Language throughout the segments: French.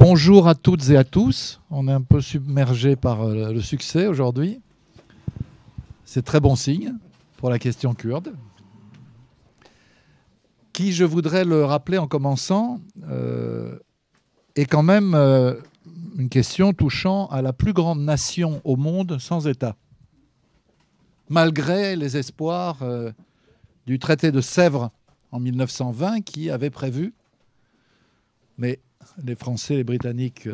Bonjour à toutes et à tous. On est un peu submergé par le succès aujourd'hui. C'est très bon signe pour la question kurde, qui, je voudrais le rappeler en commençant, est quand même une question touchant à la plus grande nation au monde sans État. Malgré les espoirs du traité de Sèvres en 1920 qui avait prévu, mais les Français, les Britanniques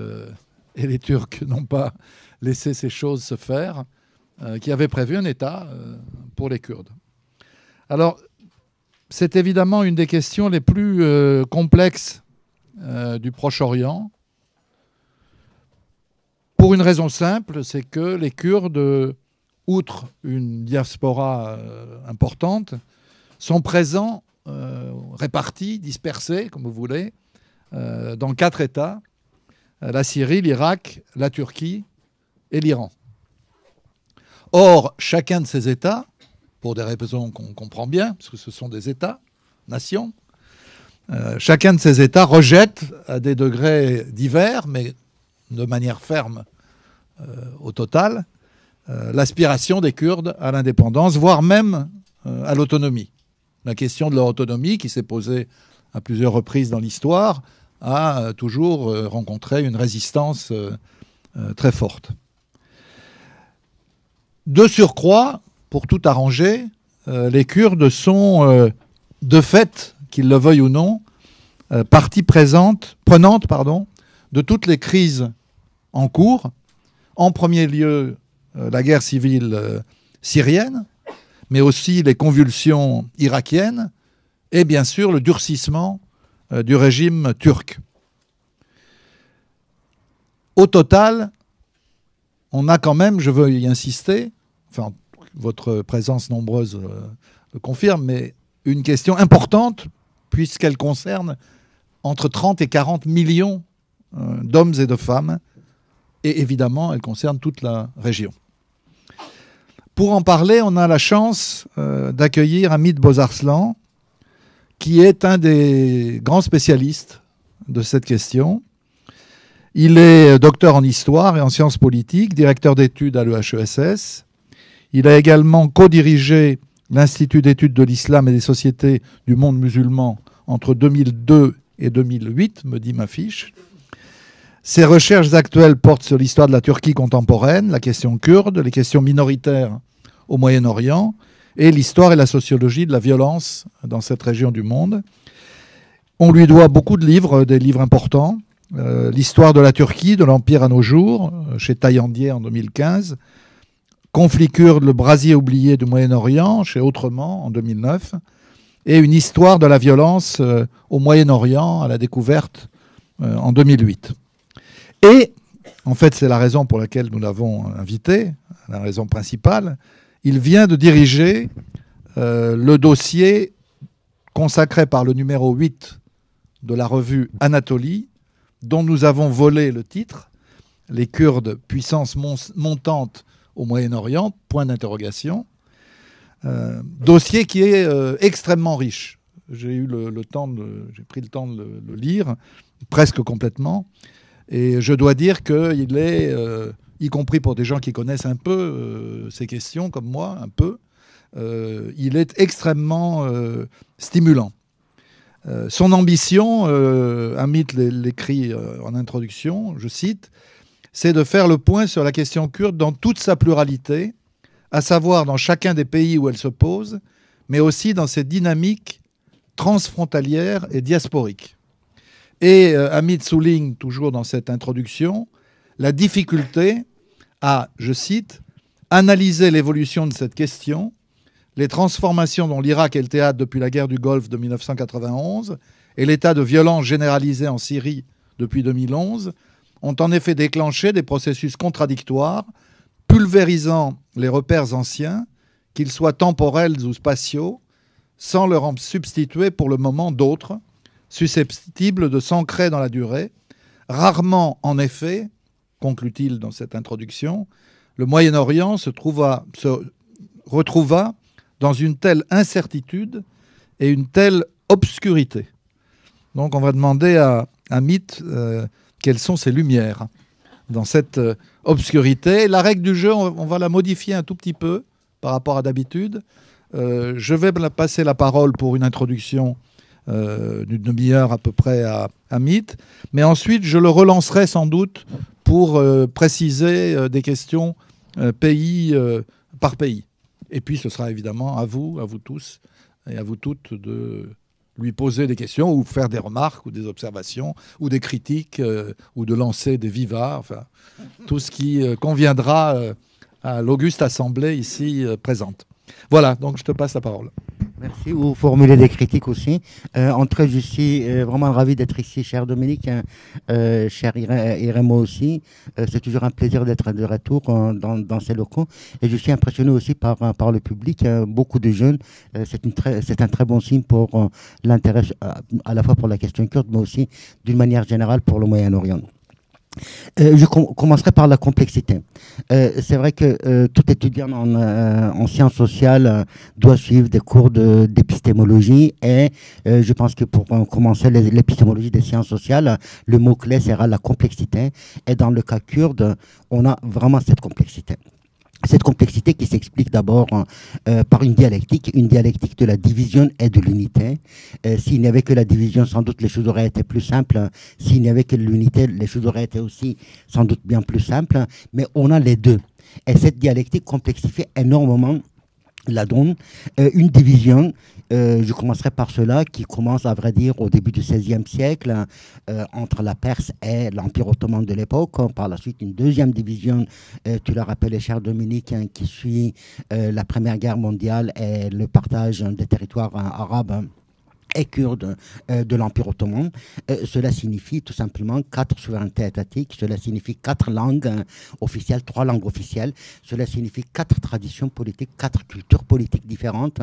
et les Turcs n'ont pas laissé ces choses se faire, qui avait prévu un État pour les Kurdes. Alors, c'est évidemment une des questions les plus complexes du Proche-Orient, pour une raison simple, c'est que les Kurdes, outre une diaspora importante, sont présents, répartis, dispersés, comme vous voulez, dans 4 États, la Syrie, l'Irak, la Turquie et l'Iran. Or, chacun de ces États, pour des raisons qu'on comprend bien, parce que ce sont des États, nations, chacun de ces États rejette à des degrés divers, mais de manière ferme au total, l'aspiration des Kurdes à l'indépendance, voire même à l'autonomie. La question de leur autonomie, qui s'est posée à plusieurs reprises dans l'histoire, a toujours rencontré une résistance très forte. De surcroît, pour tout arranger, les Kurdes sont, de fait, qu'ils le veuillent ou non, partie prenante de toutes les crises en cours. En premier lieu, la guerre civile syrienne, mais aussi les convulsions irakiennes et bien sûr le durcissement du régime turc. Au total, on a quand même, je veux y insister, enfin votre présence nombreuse le confirme, mais une question importante puisqu'elle concerne entre 30 et 40 millions d'hommes et de femmes, et évidemment elle concerne toute la région. Pour en parler, on a la chance d'accueillir Hamid Bozarslan, qui est un des grands spécialistes de cette question. Il est docteur en histoire et en sciences politiques, directeur d'études à l'EHESS. Il a également co-dirigé l'Institut d'études de l'islam et des sociétés du monde musulman entre 2002 et 2008, me dit ma fiche. Ses recherches actuelles portent sur l'histoire de la Turquie contemporaine, la question kurde, les questions minoritaires au Moyen-Orient et l'histoire et la sociologie de la violence dans cette région du monde. On lui doit beaucoup de livres, des livres importants. L'histoire de la Turquie, de l'Empire à nos jours, chez Taillandier en 2015. Conflit kurde, le brasier oublié du Moyen-Orient, chez Autrement en 2009. Et une histoire de la violence au Moyen-Orient, à la découverte en 2008. Et, en fait, c'est la raison pour laquelle nous l'avons invité, la raison principale. Il vient de diriger le dossier consacré par le numéro 8 de la revue Anatolie, dont nous avons volé le titre, « Les Kurdes, puissance montante au Moyen-Orient », point d'interrogation. Dossier qui est extrêmement riche. J'ai pris le temps de le lire, presque complètement. Et je dois dire qu'il est, y compris pour des gens qui connaissent un peu ces questions, comme moi, un peu, il est extrêmement stimulant. Son ambition, Hamid l'écrit en introduction, je cite, c'est de faire le point sur la question kurde dans toute sa pluralité, à savoir dans chacun des pays où elle se pose, mais aussi dans ses dynamiques transfrontalières et diasporiques. Et Hamid souligne, toujours dans cette introduction, la difficulté à, je cite, analyser l'évolution de cette question, les transformations dont l'Irak est le théâtre depuis la guerre du Golfe de 1991 et l'état de violence généralisé en Syrie depuis 2011 ont en effet déclenché des processus contradictoires, pulvérisant les repères anciens, qu'ils soient temporels ou spatiaux, sans leur en substituer pour le moment d'autres, susceptibles de s'ancrer dans la durée. Rarement, en effet, conclut-il dans cette introduction, le Moyen-Orient se retrouva dans une telle incertitude et une telle obscurité. Donc on va demander à Hamid quelles sont ces lumières dans cette obscurité. La règle du jeu, on va la modifier un tout petit peu par rapport à d'habitude. Je vais passer la parole pour une introduction d'une demi-heure à peu près à Meet, mais ensuite je le relancerai sans doute pour préciser des questions pays par pays. Et puis ce sera évidemment à vous tous et à vous toutes de lui poser des questions ou faire des remarques ou des observations ou des critiques ou de lancer des vivats, enfin tout ce qui conviendra à l'auguste assemblée ici présente. Voilà, donc je te passe la parole. Merci. Vous formulez des critiques aussi. Entre eux, je suis vraiment ravi d'être ici, cher Dominique, cher Iremo aussi. C'est toujours un plaisir d'être de retour dans ces locaux. Et je suis impressionné aussi par le public. Beaucoup de jeunes. C'est un très bon signe pour l'intérêt à la fois pour la question kurde, mais aussi d'une manière générale pour le Moyen-Orient. Je commencerai par la complexité. C'est vrai que tout étudiant en sciences sociales doit suivre des cours d'épistémologie et je pense que pour commencer l'épistémologie des sciences sociales, le mot-clé sera la complexité. Et dans le cas kurde, on a vraiment cette complexité. Cette complexité qui s'explique d'abord par une dialectique de la division et de l'unité. S'il n'y avait que la division, sans doute les choses auraient été plus simples. S'il n'y avait que l'unité, les choses auraient été aussi sans doute bien plus simples. Mais on a les deux. Et cette dialectique complexifie énormément la donne. Une division, je commencerai par cela, qui commence à vrai dire au début du XVIe siècle entre la Perse et l'Empire ottoman de l'époque. Par la suite, une deuxième division, tu l'as rappelé, cher Dominique, qui suit la Première Guerre mondiale et le partage des territoires arabes et kurdes de l'Empire ottoman. Cela signifie tout simplement 4 souverainetés étatiques, cela signifie 4 langues officielles, 3 langues officielles, cela signifie 4 traditions politiques, 4 cultures politiques différentes,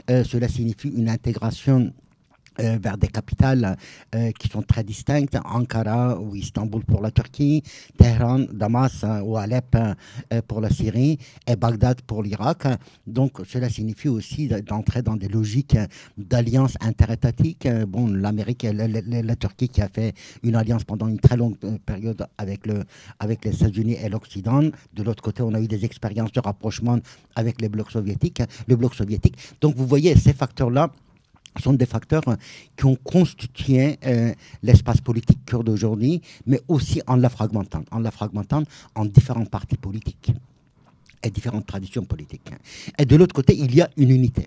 cela signifie une intégration vers des capitales qui sont très distinctes, Ankara ou Istanbul pour la Turquie, Téhéran, Damas ou Alep pour la Syrie et Bagdad pour l'Irak. Donc cela signifie aussi d'entrer dans des logiques d'alliances interétatiques. Bon, l'Amérique et la Turquie qui a fait une alliance pendant une très longue période avec les États-Unis et l'Occident. De l'autre côté, on a eu des expériences de rapprochement avec le bloc soviétique. Donc vous voyez, ces facteurs-là sont des facteurs qui ont constitué l'espace politique kurde aujourd'hui, mais aussi en la fragmentant en différentes partis politiques et différentes traditions politiques. Et de l'autre côté, il y a une unité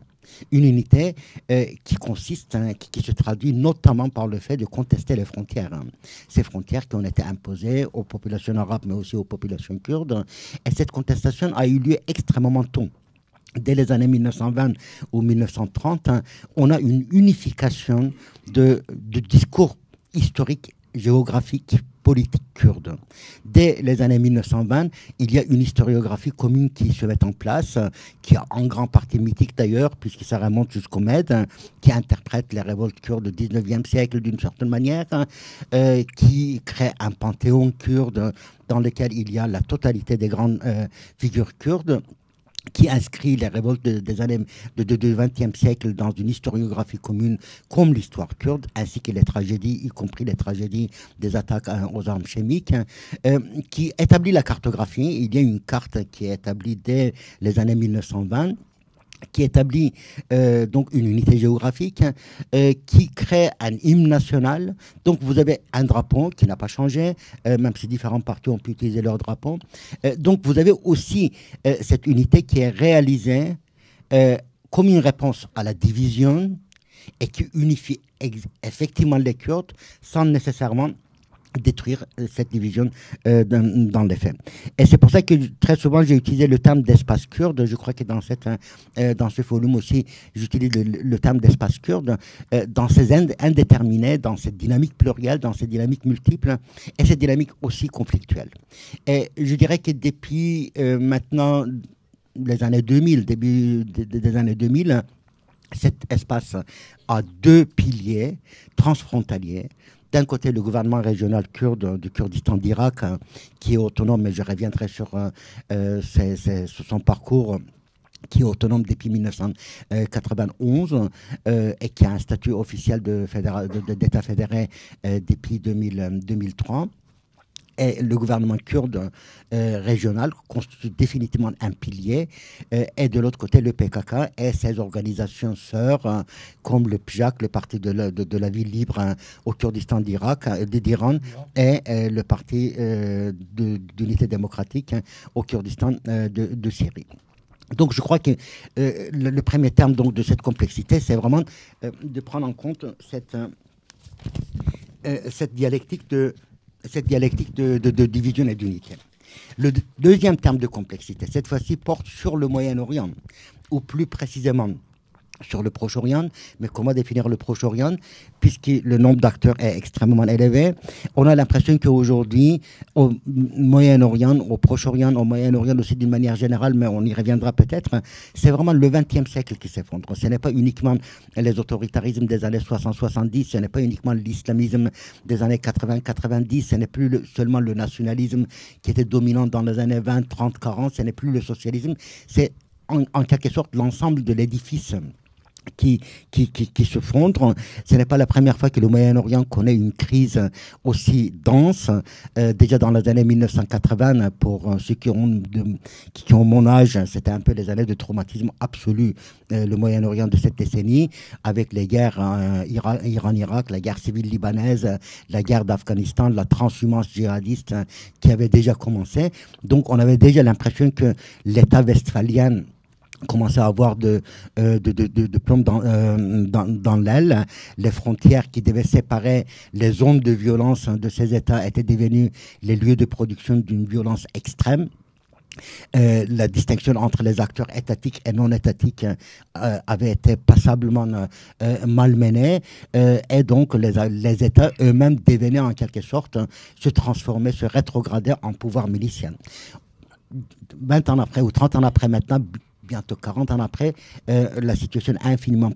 qui consiste, qui se traduit notamment par le fait de contester les frontières. Ces frontières qui ont été imposées aux populations arabes, mais aussi aux populations kurdes. Et cette contestation a eu lieu extrêmement tôt. Dès les années 1920 ou 1930, on a une unification de discours historiques, géographiques, politiques kurdes. Dès les années 1920, il y a une historiographie commune qui se met en place, qui est en grande partie mythique d'ailleurs, puisque ça remonte jusqu'au Mède, qui interprète les révoltes kurdes du 19e siècle d'une certaine manière, qui crée un panthéon kurde dans lequel il y a la totalité des grandes figures kurdes, qui inscrit les révoltes des années du XXe siècle dans une historiographie commune comme l'histoire kurde, ainsi que les tragédies, y compris les tragédies des attaques aux armes chimiques, qui établit la cartographie. Il y a une carte qui est établie dès les années 1920, qui établit donc une unité géographique, qui crée un hymne national. Donc vous avez un drapeau qui n'a pas changé, même si différents partis ont pu utiliser leur drapeau. Donc vous avez aussi cette unité qui est réalisée comme une réponse à la division et qui unifie effectivement les Kurdes sans nécessairement détruire cette division dans les faits. Et c'est pour ça que très souvent j'ai utilisé le terme d'espace kurde. Je crois que dans ce volume aussi, j'utilise le terme d'espace kurde dans ces indéterminés, dans cette dynamique plurielle, dans ces dynamiques multiples et cette dynamique aussi conflictuelle. Et je dirais que depuis maintenant les années 2000, début des années 2000, cet espace a 2 piliers transfrontaliers. D'un côté, le gouvernement régional kurde du Kurdistan d'Irak, qui est autonome, mais je reviendrai sur son parcours, qui est autonome depuis 1991 et qui a un statut officiel d'État fédéré depuis 2003. et le gouvernement kurde régional constitue définitivement un pilier. Et de l'autre côté, le PKK et ses organisations sœurs, comme le PJAK, le Parti de la vie libre au Kurdistan d'Iran, et le Parti d'unité démocratique au Kurdistan de Syrie. Donc je crois que le premier terme donc, de cette complexité, c'est vraiment de prendre en compte cette dialectique de division et d'unité. Le deuxième terme de complexité, cette fois-ci, porte sur le Moyen-Orient, ou plus précisément sur le Proche-Orient. Mais comment définir le Proche-Orient? Puisque le nombre d'acteurs est extrêmement élevé, on a l'impression qu'aujourd'hui, au Moyen-Orient, au Proche-Orient, au Moyen-Orient aussi d'une manière générale, mais on y reviendra peut-être, c'est vraiment le XXe siècle qui s'effondre. Ce n'est pas uniquement les autoritarismes des années 60-70, ce n'est pas uniquement l'islamisme des années 80-90, ce n'est plus seulement le nationalisme qui était dominant dans les années 20, 30, 40, ce n'est plus le socialisme, c'est en quelque sorte l'ensemble de l'édifice qui se fondre. Ce n'est pas la première fois que le Moyen-Orient connaît une crise aussi dense. Déjà dans les années 1980, pour ceux qui ont mon âge, c'était un peu les années de traumatisme absolu, le Moyen-Orient de cette décennie, avec les guerres Iran-Irak, la guerre civile libanaise, la guerre d'Afghanistan, la transhumance djihadiste qui avait déjà commencé. Donc on avait déjà l'impression que l'État westphalien commençait à avoir de plomb dans l'aile. Les frontières qui devaient séparer les zones de violence de ces États étaient devenues les lieux de production d'une violence extrême. La distinction entre les acteurs étatiques et non étatiques avait été passablement malmenée, et donc les États eux-mêmes devenaient en quelque sorte se transformer, se rétrograder en pouvoir milicien. 20 ans après ou 30 ans après maintenant, bientôt 40 ans après, la situation est infiniment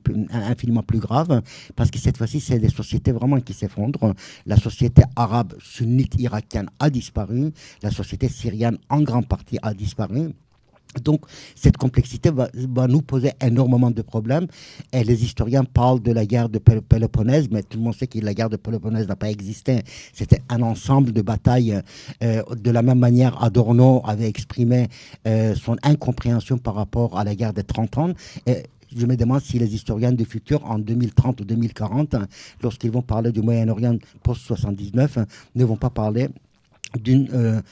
plus grave, parce que cette fois-ci, c'est des sociétés vraiment qui s'effondrent. La société arabe sunnite irakienne a disparu, la société syrienne en grande partie a disparu. Donc, cette complexité va nous poser énormément de problèmes. Et les historiens parlent de la guerre de Péloponnèse, mais tout le monde sait que la guerre de Péloponnèse n'a pas existé. C'était un ensemble de batailles. De la même manière, Adorno avait exprimé son incompréhension par rapport à la guerre des 30 ans. Et je me demande si les historiens du futur, en 2030 ou 2040, lorsqu'ils vont parler du Moyen-Orient post-79, ne vont pas parler d'une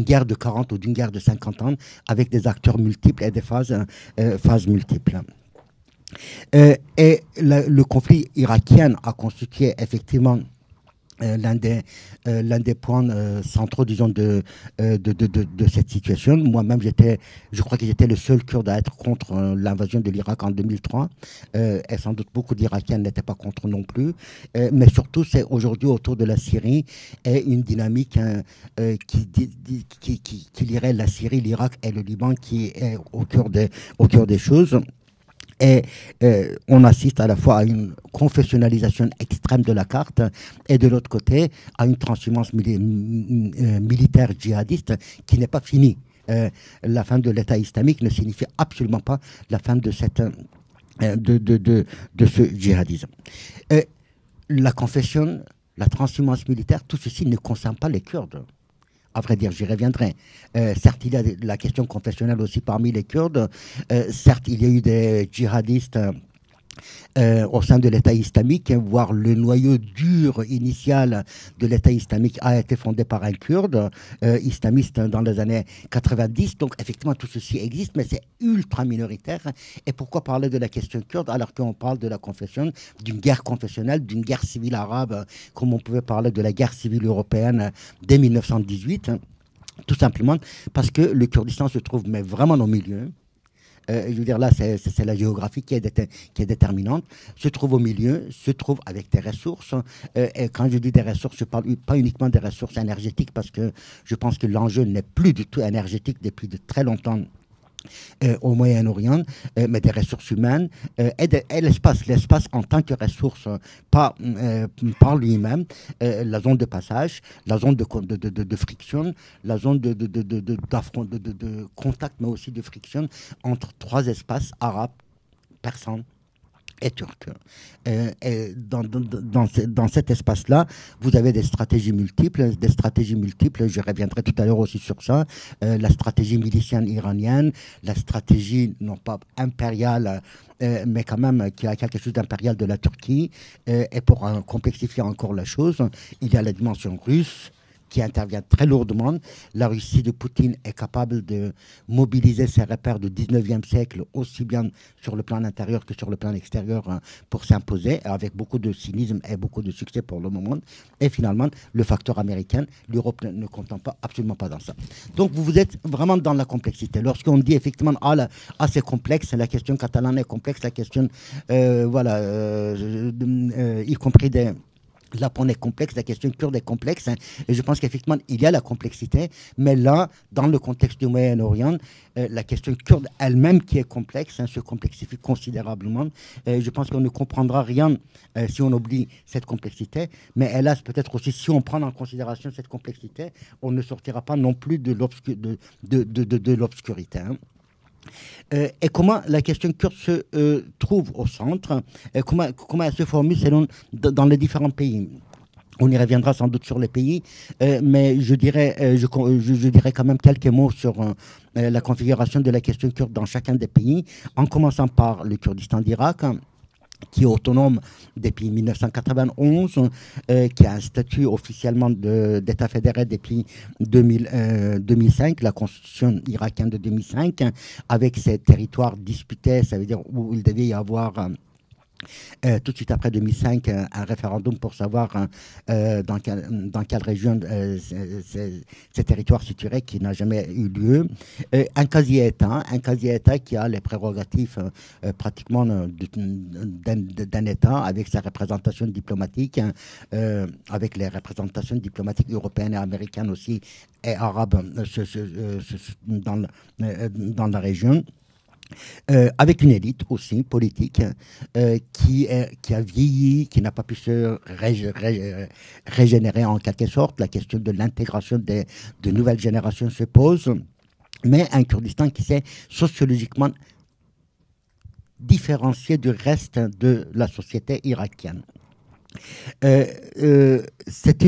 guerre de 40 ou d'une guerre de 50 ans avec des acteurs multiples et des phases multiples. Et le conflit irakien a constitué effectivement l'un des points centraux, disons, de cette situation. Moi-même, je crois que j'étais le seul Kurde à être contre l'invasion de l'Irak en 2003, et sans doute beaucoup d'Irakiens n'étaient pas contre non plus. Mais surtout, c'est aujourd'hui autour de la Syrie et une dynamique qui lierait la Syrie, l'Irak et le Liban, qui est au cœur des choses. Et on assiste à la fois à une confessionnalisation extrême de la carte et de l'autre côté à une transhumance militaire djihadiste qui n'est pas finie. La fin de l'État islamique ne signifie absolument pas la fin de ce djihadisme. La confession, la transhumance militaire, tout ceci ne concerne pas les Kurdes. À vrai dire, j'y reviendrai. Certes, il y a la question confessionnelle aussi parmi les Kurdes. Certes, il y a eu des djihadistes au sein de l'État islamique, voire le noyau dur initial de l'État islamique a été fondé par un Kurde islamiste dans les années 90. Donc, effectivement, tout ceci existe, mais c'est ultra minoritaire. Et pourquoi parler de la question kurde alors qu'on parle de la confession, d'une guerre confessionnelle, d'une guerre civile arabe, comme on pouvait parler de la guerre civile européenne dès 1918, hein, tout simplement parce que le Kurdistan se trouve mais vraiment au milieu. Je veux dire, là, c'est la géographie qui est déterminante, se trouve au milieu, se trouve avec des ressources. Et quand je dis des ressources, je parle pas uniquement des ressources énergétiques, parce que je pense que l'enjeu n'est plus du tout énergétique depuis de très longtemps au Moyen-Orient, mais des ressources humaines et l'espace en tant que ressource par lui-même, la zone de passage, la zone de friction, la zone de contact, mais aussi de friction entre trois espaces arabes, persans et turque. Et dans cet espace-là, vous avez des stratégies multiples, je reviendrai tout à l'heure aussi sur ça, la stratégie milicienne iranienne, la stratégie non pas impériale, mais quand même qui a quelque chose d'impérial de la Turquie. Et pour complexifier encore la chose, il y a la dimension russe, qui intervient très lourdement. La Russie de Poutine est capable de mobiliser ses repères du 19e siècle, aussi bien sur le plan intérieur que sur le plan extérieur, hein, pour s'imposer, avec beaucoup de cynisme et beaucoup de succès pour le moment. Et finalement, le facteur américain, l'Europe ne compte pas, absolument pas dans ça. Donc, vous êtes vraiment dans la complexité. Lorsqu'on dit effectivement, c'est complexe, la question catalane est complexe, la question, y compris la est complexe, la question kurde est complexe, hein, et je pense qu'effectivement, il y a la complexité, mais là, dans le contexte du Moyen-Orient, la question kurde elle-même qui est complexe, hein, se complexifie considérablement. Je pense qu'on ne comprendra rien si on oublie cette complexité, mais hélas, peut-être aussi, si on prend en considération cette complexité, on ne sortira pas non plus de l'obscurité. Hein. Et comment la question kurde se trouve au centre, comment elle se formule dans les différents pays. On y reviendra sans doute sur les pays, mais je dirais quand même quelques mots sur la configuration de la question kurde dans chacun des pays, en commençant par le Kurdistan d'Irak, qui est autonome depuis 1991, qui a un statut officiellement d'État fédéré depuis 2005, la constitution irakienne de 2005, avec ses territoires disputés, ça veut dire où il devait y avoir... tout de suite après 2005, un référendum pour savoir dans quelle région ces territoires situeraient, qui n'a jamais eu lieu. Un quasi-État qui a les prérogatives pratiquement d'un État, avec sa représentation diplomatique, avec les représentations diplomatiques européennes et américaines aussi, et arabes dans la région. Avec une élite aussi politique qui a vieilli, qui n'a pas pu se régénérer en quelque sorte. La question de l'intégration de nouvelles générations se pose, mais un Kurdistan qui s'est sociologiquement différencié du reste de la société irakienne. C'est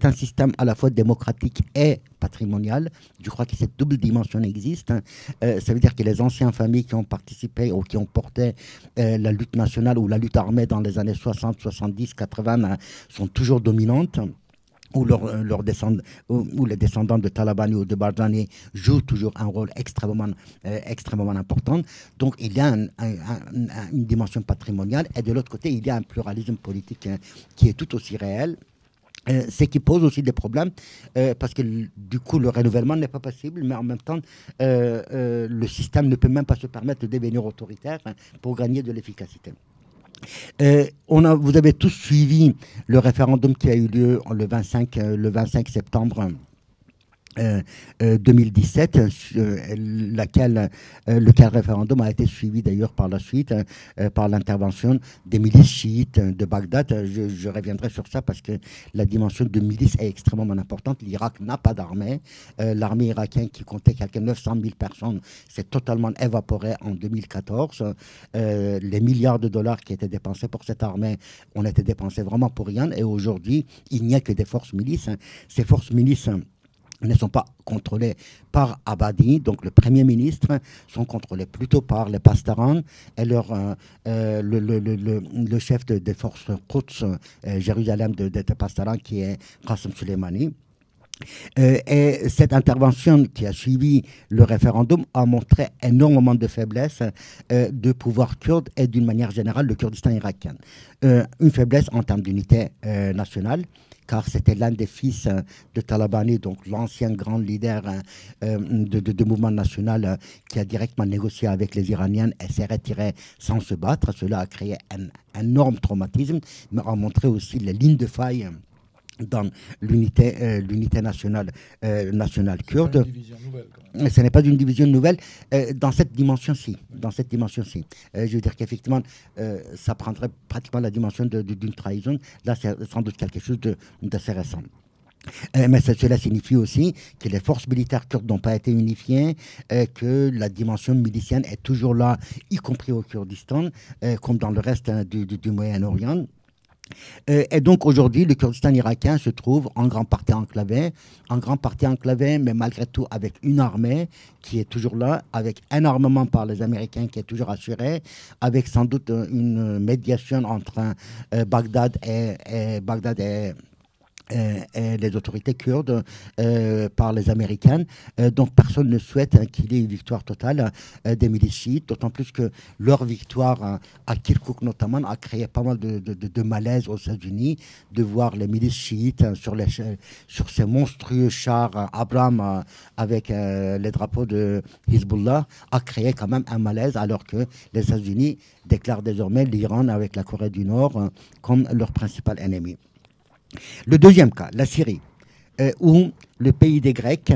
un système à la fois démocratique et patrimonial. Je crois que cette double dimension existe. Ça veut dire que les anciennes familles qui ont participé ou qui ont porté la lutte nationale ou la lutte armée dans les années 60, 70, 80 sont toujours dominantes. Où les descendants de Talabani ou de Barzani jouent toujours un rôle extrêmement important. Donc il y a une dimension patrimoniale, et de l'autre côté, il y a un pluralisme politique qui est tout aussi réel. Ce qui pose aussi des problèmes, parce que du coup le renouvellement n'est pas possible, mais en même temps le système ne peut même pas se permettre de devenir autoritaire, hein, pour gagner de l'efficacité. Vous avez tous suivi le référendum qui a eu lieu le 25 septembre 2017, lequel référendum a été suivi d'ailleurs par la suite par l'intervention des milices chiites de Bagdad. Je reviendrai sur ça parce que la dimension de milice est extrêmement importante. L'Irak n'a pas d'armée. L'armée irakienne, qui comptait quelques 900 000 personnes, s'est totalement évaporée en 2014. Les milliards de dollars qui étaient dépensés pour cette armée ont été dépensés vraiment pour rien. Et aujourd'hui, il n'y a que des forces milices. Ces forces milices ne sont pas contrôlés par Abadi, donc le Premier ministre, sont contrôlés plutôt par les Pasdaran et le chef des forces Quds, Jérusalem de Pasdaran, qui est Qasem Soleimani. Et cette intervention qui a suivi le référendum a montré énormément de faiblesse du pouvoir kurde et d'une manière générale le Kurdistan irakien. Une faiblesse en termes d'unité nationale, car c'était l'un des fils de Talabani, donc l'ancien grand leader de mouvement national, qui a directement négocié avec les Iraniens et s'est retiré sans se battre. Cela a créé un énorme traumatisme, mais a montré aussi les lignes de faille dans l'unité nationale kurde. C'est pas une division nouvelle, quand même. Ce n'est pas une division nouvelle dans cette dimension-ci. Je veux dire qu'effectivement, ça prendrait pratiquement la dimension d'une trahison. Là, c'est sans doute quelque chose d'assez récent. Mais cela signifie aussi que les forces militaires kurdes n'ont pas été unifiées, que la dimension milicienne est toujours là, y compris au Kurdistan, comme dans le reste du Moyen-Orient. Et donc aujourd'hui, le Kurdistan irakien se trouve en grande partie enclavé, mais malgré tout avec une armée qui est toujours là, avec un armement par les Américains qui est toujours assuré, avec sans doute une médiation entre Bagdad et les autorités kurdes par les Américaines. Donc personne ne souhaite qu'il y ait une victoire totale des milices chiites, d'autant plus que leur victoire à Kirkuk notamment a créé pas mal de malaise aux États-Unis, de voir les milices chiites sur ces monstrueux chars Abrams avec les drapeaux de Hezbollah, a créé quand même un malaise, alors que les États-Unis déclarent désormais l'Iran avec la Corée du Nord comme leur principal ennemi. Le deuxième cas, la Syrie, où le pays des Grecs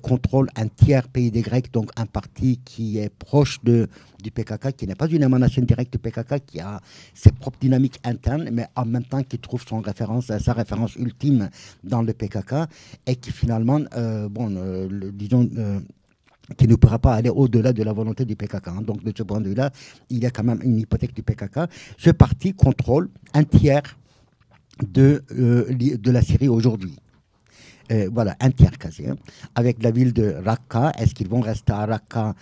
contrôle un tiers pays des Grecs, donc un parti qui est proche du PKK, qui n'est pas une émanation directe du PKK, qui a ses propres dynamiques internes, mais en même temps qui trouve sa référence ultime dans le PKK, et qui finalement, qui ne pourra pas aller au-delà de la volonté du PKK. Hein. Donc de ce point de vue-là, il y a quand même une hypothèque du PKK. Ce parti contrôle un tiers de la Syrie aujourd'hui. Voilà, un tiers quasi. Hein. Avec la ville de Raqqa, est-ce qu'ils vont rester à Raqqa?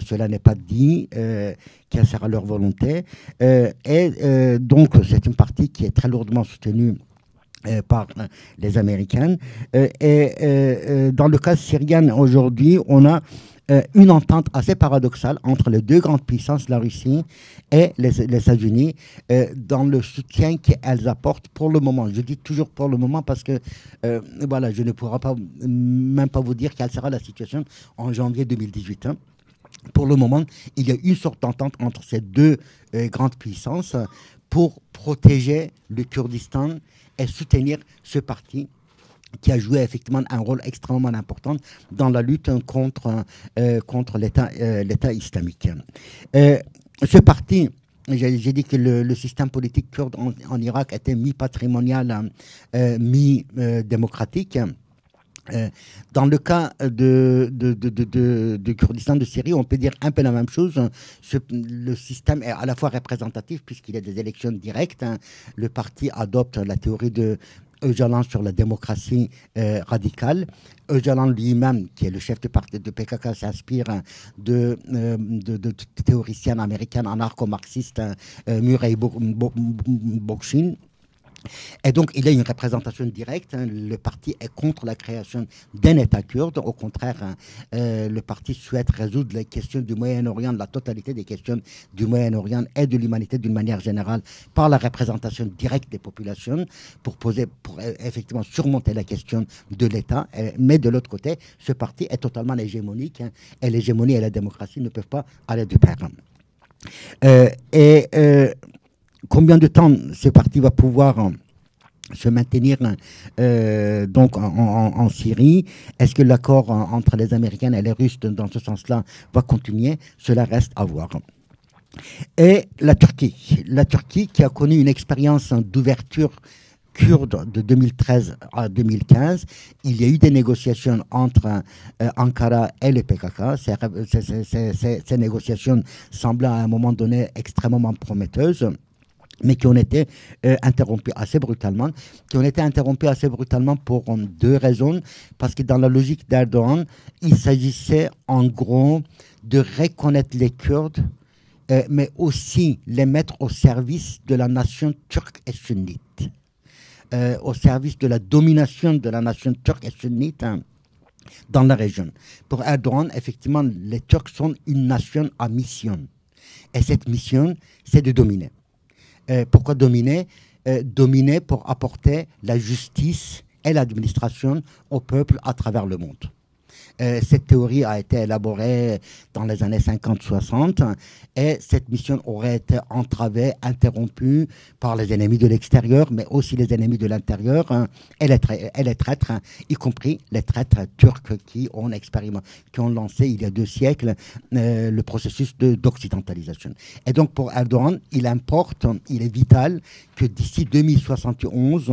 Cela n'est pas dit. Quelle sera leur volonté? Donc, c'est une partie qui est très lourdement soutenue par les Américains. Dans le cas syrien, aujourd'hui, on a une entente assez paradoxale entre les deux grandes puissances, la Russie et les États-Unis, dans le soutien qu'elles apportent pour le moment. Je dis toujours pour le moment parce que voilà, je ne pourrai même pas vous dire quelle sera la situation en janvier 2018. Hein. Pour le moment, il y a une sorte d'entente entre ces deux grandes puissances pour protéger le Kurdistan et soutenir ce parti qui a joué effectivement un rôle extrêmement important dans la lutte contre l'État islamique. Ce parti, j'ai dit que le système politique kurde en Irak était mi-patrimonial, mi-démocratique. Dans le cas du Kurdistan de Syrie, on peut dire un peu la même chose. Le système est à la fois représentatif puisqu'il y a des élections directes. Hein. Le parti adopte la théorie de Öcalan sur la démocratie radicale. Öcalan lui-même, qui est le chef de parti de PKK, s'inspire de théoriciens américains anarcho-marxistes Murray Bookchin. Et donc, il y a une représentation directe. Hein. Le parti est contre la création d'un État kurde. Au contraire, hein, le parti souhaite résoudre les questions du Moyen-Orient, la totalité des questions du Moyen-Orient et de l'humanité d'une manière générale, par la représentation directe des populations, pour effectivement surmonter la question de l'État. Mais de l'autre côté, ce parti est totalement hégémonique. Hein, et l'hégémonie et la démocratie ne peuvent pas aller de pair. Combien de temps ce parti va pouvoir se maintenir donc en Syrie? Est-ce que l'accord entre les Américains et les Russes dans ce sens-là va continuer? Cela reste à voir. Et la Turquie qui a connu une expérience d'ouverture kurde de 2013 à 2015, il y a eu des négociations entre Ankara et le PKK. Ces négociations semblaient à un moment donné extrêmement prometteuses, mais qui ont été interrompus assez brutalement. Pour deux raisons. Parce que dans la logique d'Erdogan, il s'agissait en gros de reconnaître les Kurdes, mais aussi les mettre au service de la nation turque et sunnite, au service de la domination de la nation turque et sunnite dans la région. Pour Erdogan, effectivement, les Turcs sont une nation à mission. Et cette mission, c'est de dominer. Pourquoi dominer? Dominer pour apporter la justice et l'administration au peuple à travers le monde. Cette théorie a été élaborée dans les années 50-60 et cette mission aurait été entravée, interrompue par les ennemis de l'extérieur, mais aussi les ennemis de l'intérieur et les traîtres, y compris les traîtres turcs qui ont lancé il y a 2 siècles le processus d'occidentalisation. Et donc pour Erdogan, il est vital que d'ici 2071,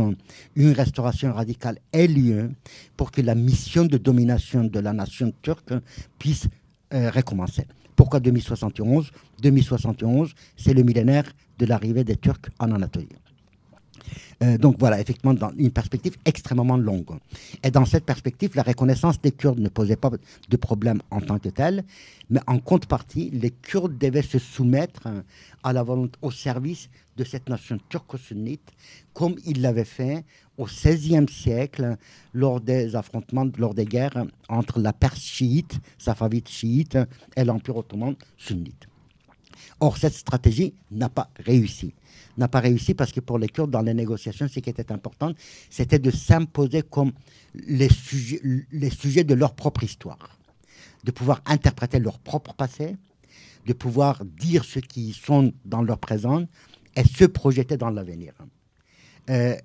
une restauration radicale ait lieu pour que la mission de domination de la nation turque puisse recommencer. Pourquoi 2071 ? 2071, c'est le millénaire de l'arrivée des Turcs en Anatolie. Donc voilà, effectivement, dans une perspective extrêmement longue. Et dans cette perspective, la reconnaissance des Kurdes ne posait pas de problème en tant que tel, mais en contrepartie, les Kurdes devaient se soumettre à la volonté, au service de cette nation turco-sunnite, comme ils l'avaient fait au XVIe siècle, lors des affrontements, lors des guerres entre la Perse chiite, safavide chiite, et l'Empire ottoman sunnite. Or, cette stratégie n'a pas réussi. N'a pas réussi parce que pour les Kurdes, dans les négociations, ce qui était important, c'était de s'imposer comme les sujets de leur propre histoire, de pouvoir interpréter leur propre passé, de pouvoir dire ce qui sont dans leur présent et se projeter dans l'avenir.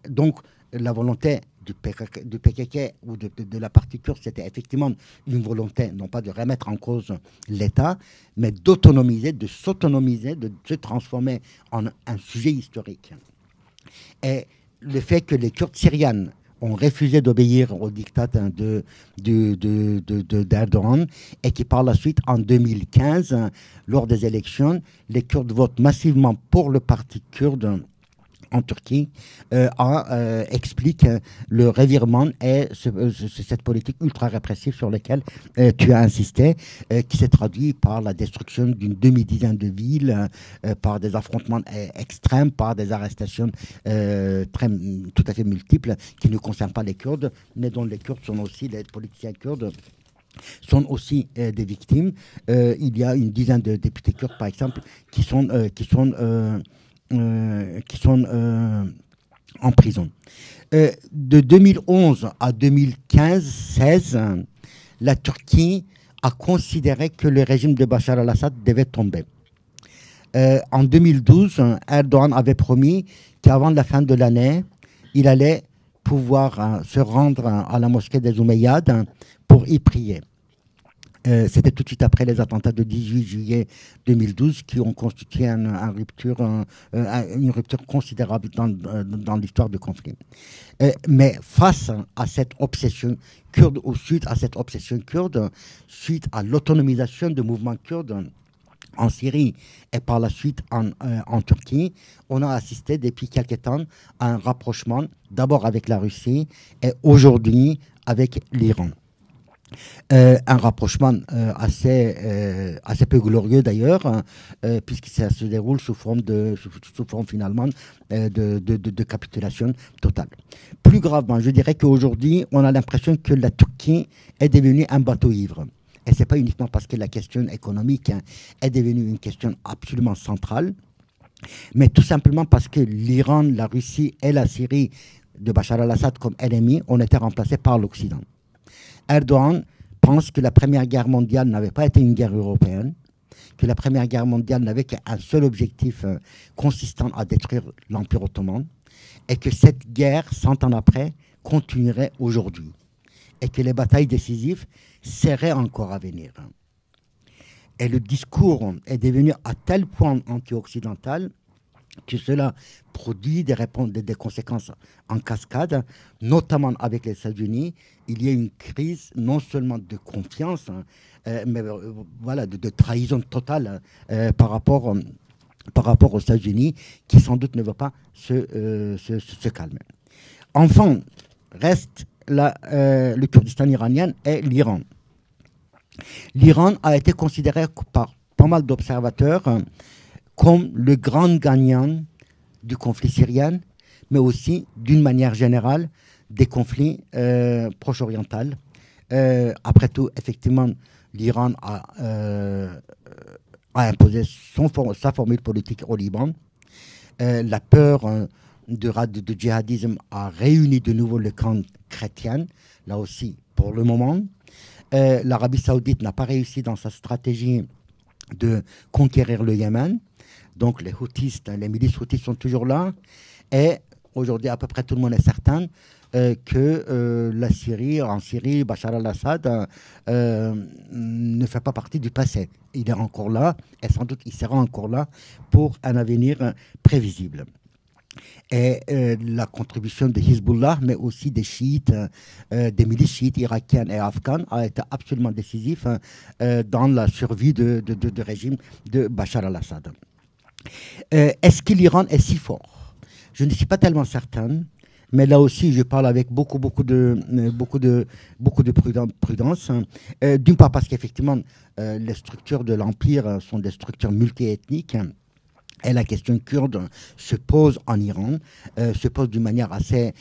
Donc, la volonté du PKK ou de la partie kurde, c'était effectivement une volonté, non pas de remettre en cause l'État, mais d'autonomiser, de s'autonomiser, de se transformer en un sujet historique. Et le fait que les Kurdes syriennes ont refusé d'obéir au diktat d'Erdogan et qui par la suite, en 2015, lors des élections, les Kurdes votent massivement pour le parti kurde en Turquie, explique le revirement et cette politique ultra répressive sur laquelle tu as insisté, qui s'est traduit par la destruction d'une demi-dizaine de villes, par des affrontements extrêmes, par des arrestations tout à fait multiples, qui ne concernent pas les Kurdes, mais dont les Kurdes sont aussi, les politiciens kurdes sont aussi des victimes. Il y a une dizaine de députés kurdes, par exemple, qui sont en prison. De 2011 à 2015-16, la Turquie a considéré que le régime de Bachar al-Assad devait tomber. En 2012, Erdogan avait promis qu'avant la fin de l'année, il allait pouvoir se rendre à la mosquée des Omeyyades pour y prier. C'était tout de suite après les attentats de 18 juillet 2012 qui ont constitué une rupture considérable dans l'histoire du conflit. Mais face à cette obsession kurde, ou suite à cette obsession kurde, suite à l'autonomisation du mouvement kurde en Syrie et par la suite en Turquie, on a assisté depuis quelque temps à un rapprochement d'abord avec la Russie et aujourd'hui avec l'Iran. Un rapprochement assez peu glorieux d'ailleurs, puisque ça se déroule sous forme finalement de capitulation totale. Plus gravement, je dirais qu'aujourd'hui, on a l'impression que la Turquie est devenue un bateau ivre. Et ce n'est pas uniquement parce que la question économique est devenue une question absolument centrale, mais tout simplement parce que l'Iran, la Russie et la Syrie de Bachar al-Assad comme ennemis ont été remplacés par l'Occident. Erdogan pense que la Première Guerre mondiale n'avait pas été une guerre européenne, que la Première Guerre mondiale n'avait qu'un seul objectif consistant à détruire l'Empire ottoman, et que cette guerre, 100 ans après, continuerait aujourd'hui, et que les batailles décisives seraient encore à venir. Et le discours est devenu à tel point anti-occidental que cela produit des conséquences en cascade, notamment avec les États-Unis. Il y a une crise non seulement de confiance, mais voilà, de trahison totale par rapport aux États-Unis, qui sans doute ne va pas se calmer. Enfin, reste le Kurdistan iranien et l'Iran. L'Iran a été considéré par pas mal d'observateurs comme le grand gagnant du conflit syrien, mais aussi, d'une manière générale, des conflits proche-orientaux. Après tout, effectivement, l'Iran a imposé sa formule politique au Liban. La peur du djihadisme a réuni de nouveau le camp chrétien, là aussi, pour le moment. L'Arabie Saoudite n'a pas réussi dans sa stratégie de conquérir le Yémen. Donc les Houthis, les milices Houthis sont toujours là. Et aujourd'hui, à peu près tout le monde est certain que la Syrie, en Syrie, Bachar al-Assad ne fait pas partie du passé. Il est encore là et sans doute il sera encore là pour un avenir prévisible. Et la contribution de Hezbollah, mais aussi des chiites, des milices chiites irakiennes et afghanes, a été absolument décisif dans la survie de régime de Bachar al-Assad. Est-ce que l'Iran est si fort? Je ne suis pas tellement certain, mais là aussi, je parle avec beaucoup de prudence. D'une part parce qu'effectivement, les structures de l'Empire sont des structures multiethniques. Et la question kurde se pose en Iran, se pose d'une manière assez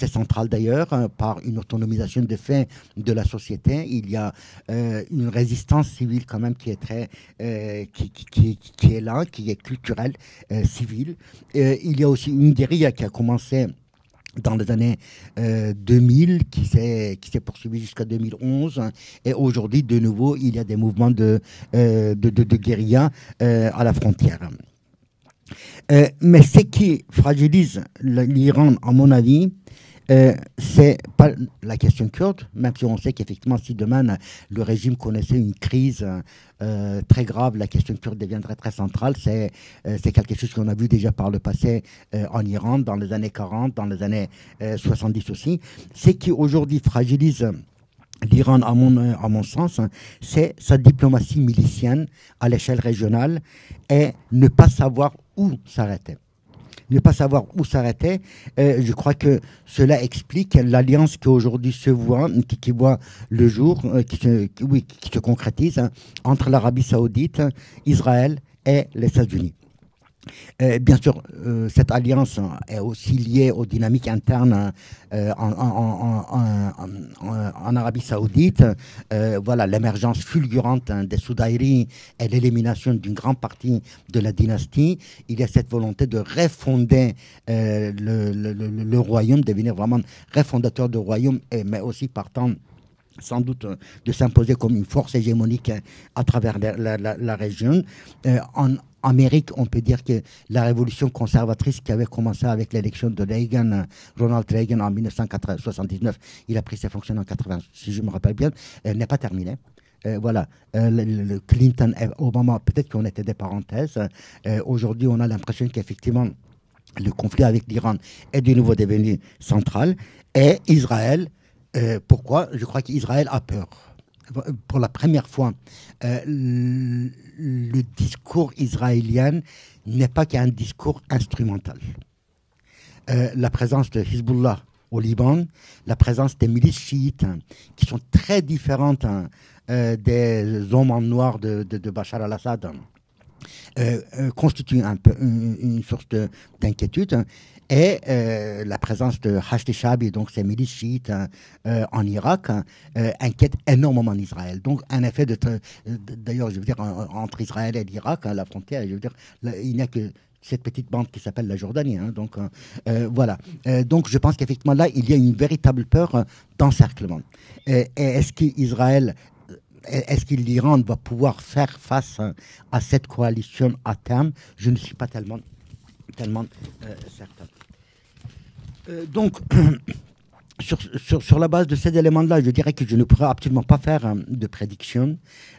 centrale d'ailleurs, par une autonomisation de fait de la société. Il y a une résistance civile quand même qui est qui est là, qui est culturelle, civile. Il y a aussi une guérilla qui a commencé dans les années 2000, qui s'est poursuivi jusqu'à 2011. Et aujourd'hui, de nouveau, il y a des mouvements de guérilla à la frontière. Mais ce qui fragilise l'Iran, à mon avis, c'est pas la question kurde, même si on sait qu'effectivement, si demain le régime connaissait une crise très grave, la question kurde deviendrait très centrale. C'est quelque chose qu'on a vu déjà par le passé en Iran, dans les années 40, dans les années 70 aussi. Ce qui aujourd'hui fragilise l'Iran, à mon sens, c'est sa diplomatie milicienne à l'échelle régionale et ne pas savoir où s'arrêter. Ne pas savoir où s'arrêter, je crois que cela explique l'alliance qui aujourd'hui se voit, qui voit le jour, qui se concrétise entre l'Arabie Saoudite, Israël et les États-Unis. Bien sûr, cette alliance est aussi liée aux dynamiques internes en Arabie Saoudite. Voilà, l'émergence fulgurante des Soudaïri et l'élimination d'une grande partie de la dynastie. Il y a cette volonté de refonder le royaume, devenir vraiment refondateur du royaume, mais aussi partant sans doute de s'imposer comme une force hégémonique à travers la région. En Amérique, on peut dire que la révolution conservatrice qui avait commencé avec l'élection de Reagan, Ronald Reagan en 1979, il a pris ses fonctions en 80, si je me rappelle bien, n'est pas terminée. Voilà, le Clinton et Obama, peut-être qu'on était des parenthèses. Aujourd'hui, on a l'impression qu'effectivement, le conflit avec l'Iran est de nouveau devenu central. Et Israël, pourquoi? Je crois qu'Israël a peur. Pour la première fois, le discours israélien n'est pas qu'un discours instrumental. La présence de Hezbollah au Liban, la présence des milices chiites qui sont très différentes des hommes en noir de Bachar al-Assad constitue un peu une source d'inquiétude. Et la présence de Hashd Shabi, donc ces milices chiites en Irak, inquiète énormément Israël. Donc un effet d'ailleurs, je veux dire, entre Israël et l'Irak, la frontière, je veux dire, il n'y a que cette petite bande qui s'appelle la Jordanie. Donc voilà. Donc je pense qu'effectivement là, il y a une véritable peur d'encerclement. Et est-ce que l'Iran va pouvoir faire face à cette coalition à terme? Je ne suis pas tellement certain. Donc, sur la base de ces éléments-là, je dirais que je ne pourrais absolument pas faire de prédiction.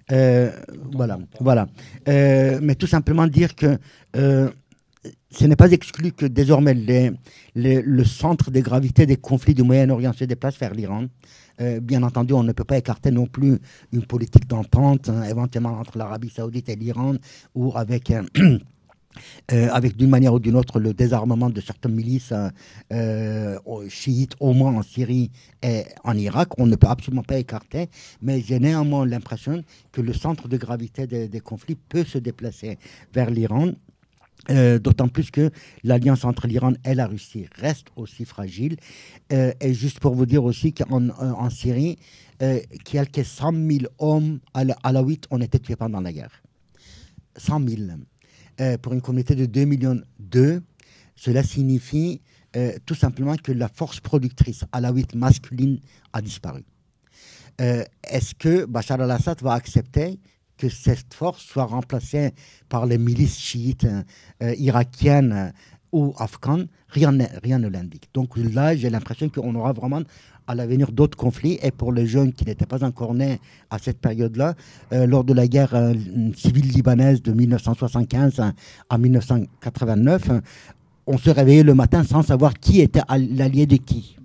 Voilà. Mais tout simplement dire que ce n'est pas exclu que désormais le centre de gravité des conflits du Moyen-Orient se déplace vers l'Iran. Bien entendu, on ne peut pas écarter non plus une politique d'entente, éventuellement entre l'Arabie Saoudite et l'Iran, ou avec d'une manière ou d'une autre le désarmement de certaines milices chiites, au moins en Syrie et en Irak. On ne peut absolument pas écarter, mais j'ai néanmoins l'impression que le centre de gravité des conflits peut se déplacer vers l'Iran. D'autant plus que l'alliance entre l'Iran et la Russie reste aussi fragile. Et juste pour vous dire aussi qu'en Syrie, quelques 100 000 hommes alaouites ont été tués pendant la guerre. 100 000. Pour une communauté de 2,2 millions, cela signifie tout simplement que la force productrice alaouite masculine a disparu. Est-ce que Bachar al-Assad va accepter que cette force soit remplacée par les milices chiites irakiennes ou afghanes? Rien ne l'indique. Donc là, j'ai l'impression qu'on aura vraiment à l'avenir d'autres conflits. Et pour les jeunes qui n'étaient pas encore nés à cette période-là, lors de la guerre civile libanaise de 1975 à 1989, on se réveillait le matin sans savoir qui était l'allié de qui.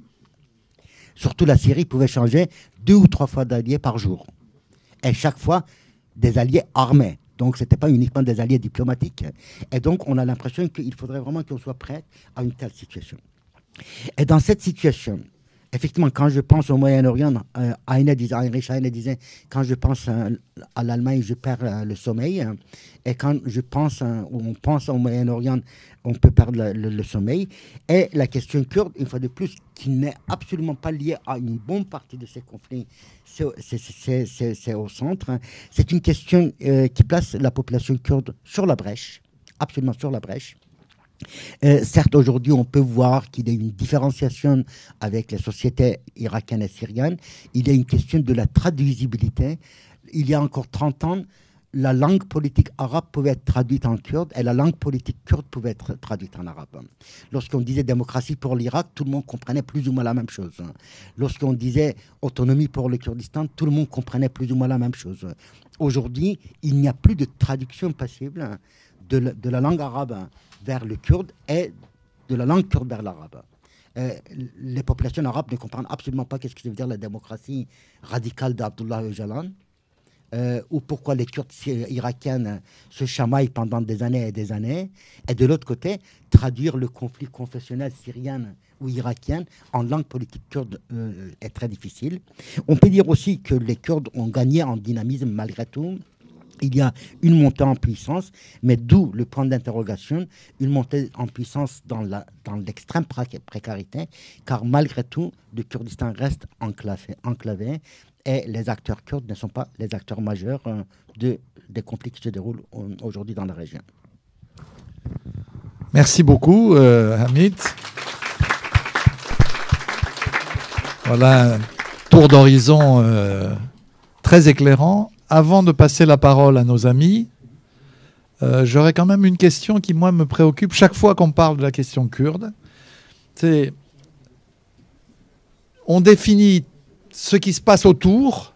Surtout la Syrie pouvait changer 2 ou 3 fois d'alliés par jour. Et chaque fois, des alliés armés. Donc, ce n'était pas uniquement des alliés diplomatiques. Et donc, on a l'impression qu'il faudrait vraiment qu'on soit prêt à une telle situation. Et dans cette situation, effectivement, quand je pense au Moyen-Orient, Heinrich Heine disait, quand je pense à l'Allemagne, je perds le sommeil. Et quand je pense, ou on pense au Moyen-Orient, on peut perdre le sommeil. Et la question kurde, une fois de plus, qui n'est absolument pas liée à une bonne partie de ces conflits, c'est au centre. C'est une question qui place la population kurde sur la brèche, absolument sur la brèche. Certes, aujourd'hui, on peut voir qu'il y a une différenciation avec les sociétés irakiennes et syriennes. Il y a une question de la traduisibilité. Il y a encore 30 ans, la langue politique arabe pouvait être traduite en kurde et la langue politique kurde pouvait être traduite en arabe. Lorsqu'on disait démocratie pour l'Irak, tout le monde comprenait plus ou moins la même chose. Lorsqu'on disait autonomie pour le Kurdistan, tout le monde comprenait plus ou moins la même chose. Aujourd'hui, il n'y a plus de traduction possible de la langue arabe vers le kurde et de la langue kurde vers l'arabe. Les populations arabes ne comprennent absolument pas ce que ça veut dire la démocratie radicale d'Abdullah Öcalan, ou pourquoi les Kurdes irakiennes se chamaillent pendant des années et des années. Et de l'autre côté, traduire le conflit confessionnel syrien ou irakien en langue politique kurde est très difficile. On peut dire aussi que les Kurdes ont gagné en dynamisme malgré tout. Il y a une montée en puissance, mais d'où le point d'interrogation, une montée en puissance dans l'extrême précarité, car malgré tout, le Kurdistan reste enclavé et les acteurs kurdes ne sont pas les acteurs majeurs des conflits qui se déroulent aujourd'hui dans la région. Merci beaucoup, Hamid. Voilà un tour d'horizon très éclairant. Avant de passer la parole à nos amis, j'aurais quand même une question qui, moi, me préoccupe chaque fois qu'on parle de la question kurde. C'est, on définit ce qui se passe autour,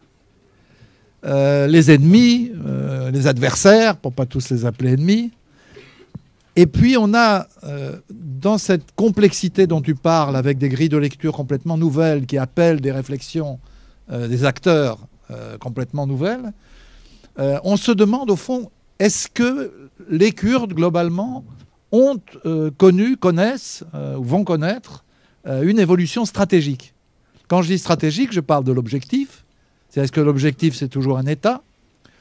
les ennemis, les adversaires, pour pas tous les appeler ennemis. Et puis on a, dans cette complexité dont tu parles, avec des grilles de lecture complètement nouvelles qui appellent des réflexions des acteurs complètement nouvelles, on se demande au fond, est-ce que les Kurdes, globalement, ont connaissent ou vont connaître une évolution stratégique? Quand je dis stratégique, je parle de l'objectif. C'est est-ce que l'objectif, c'est toujours un État?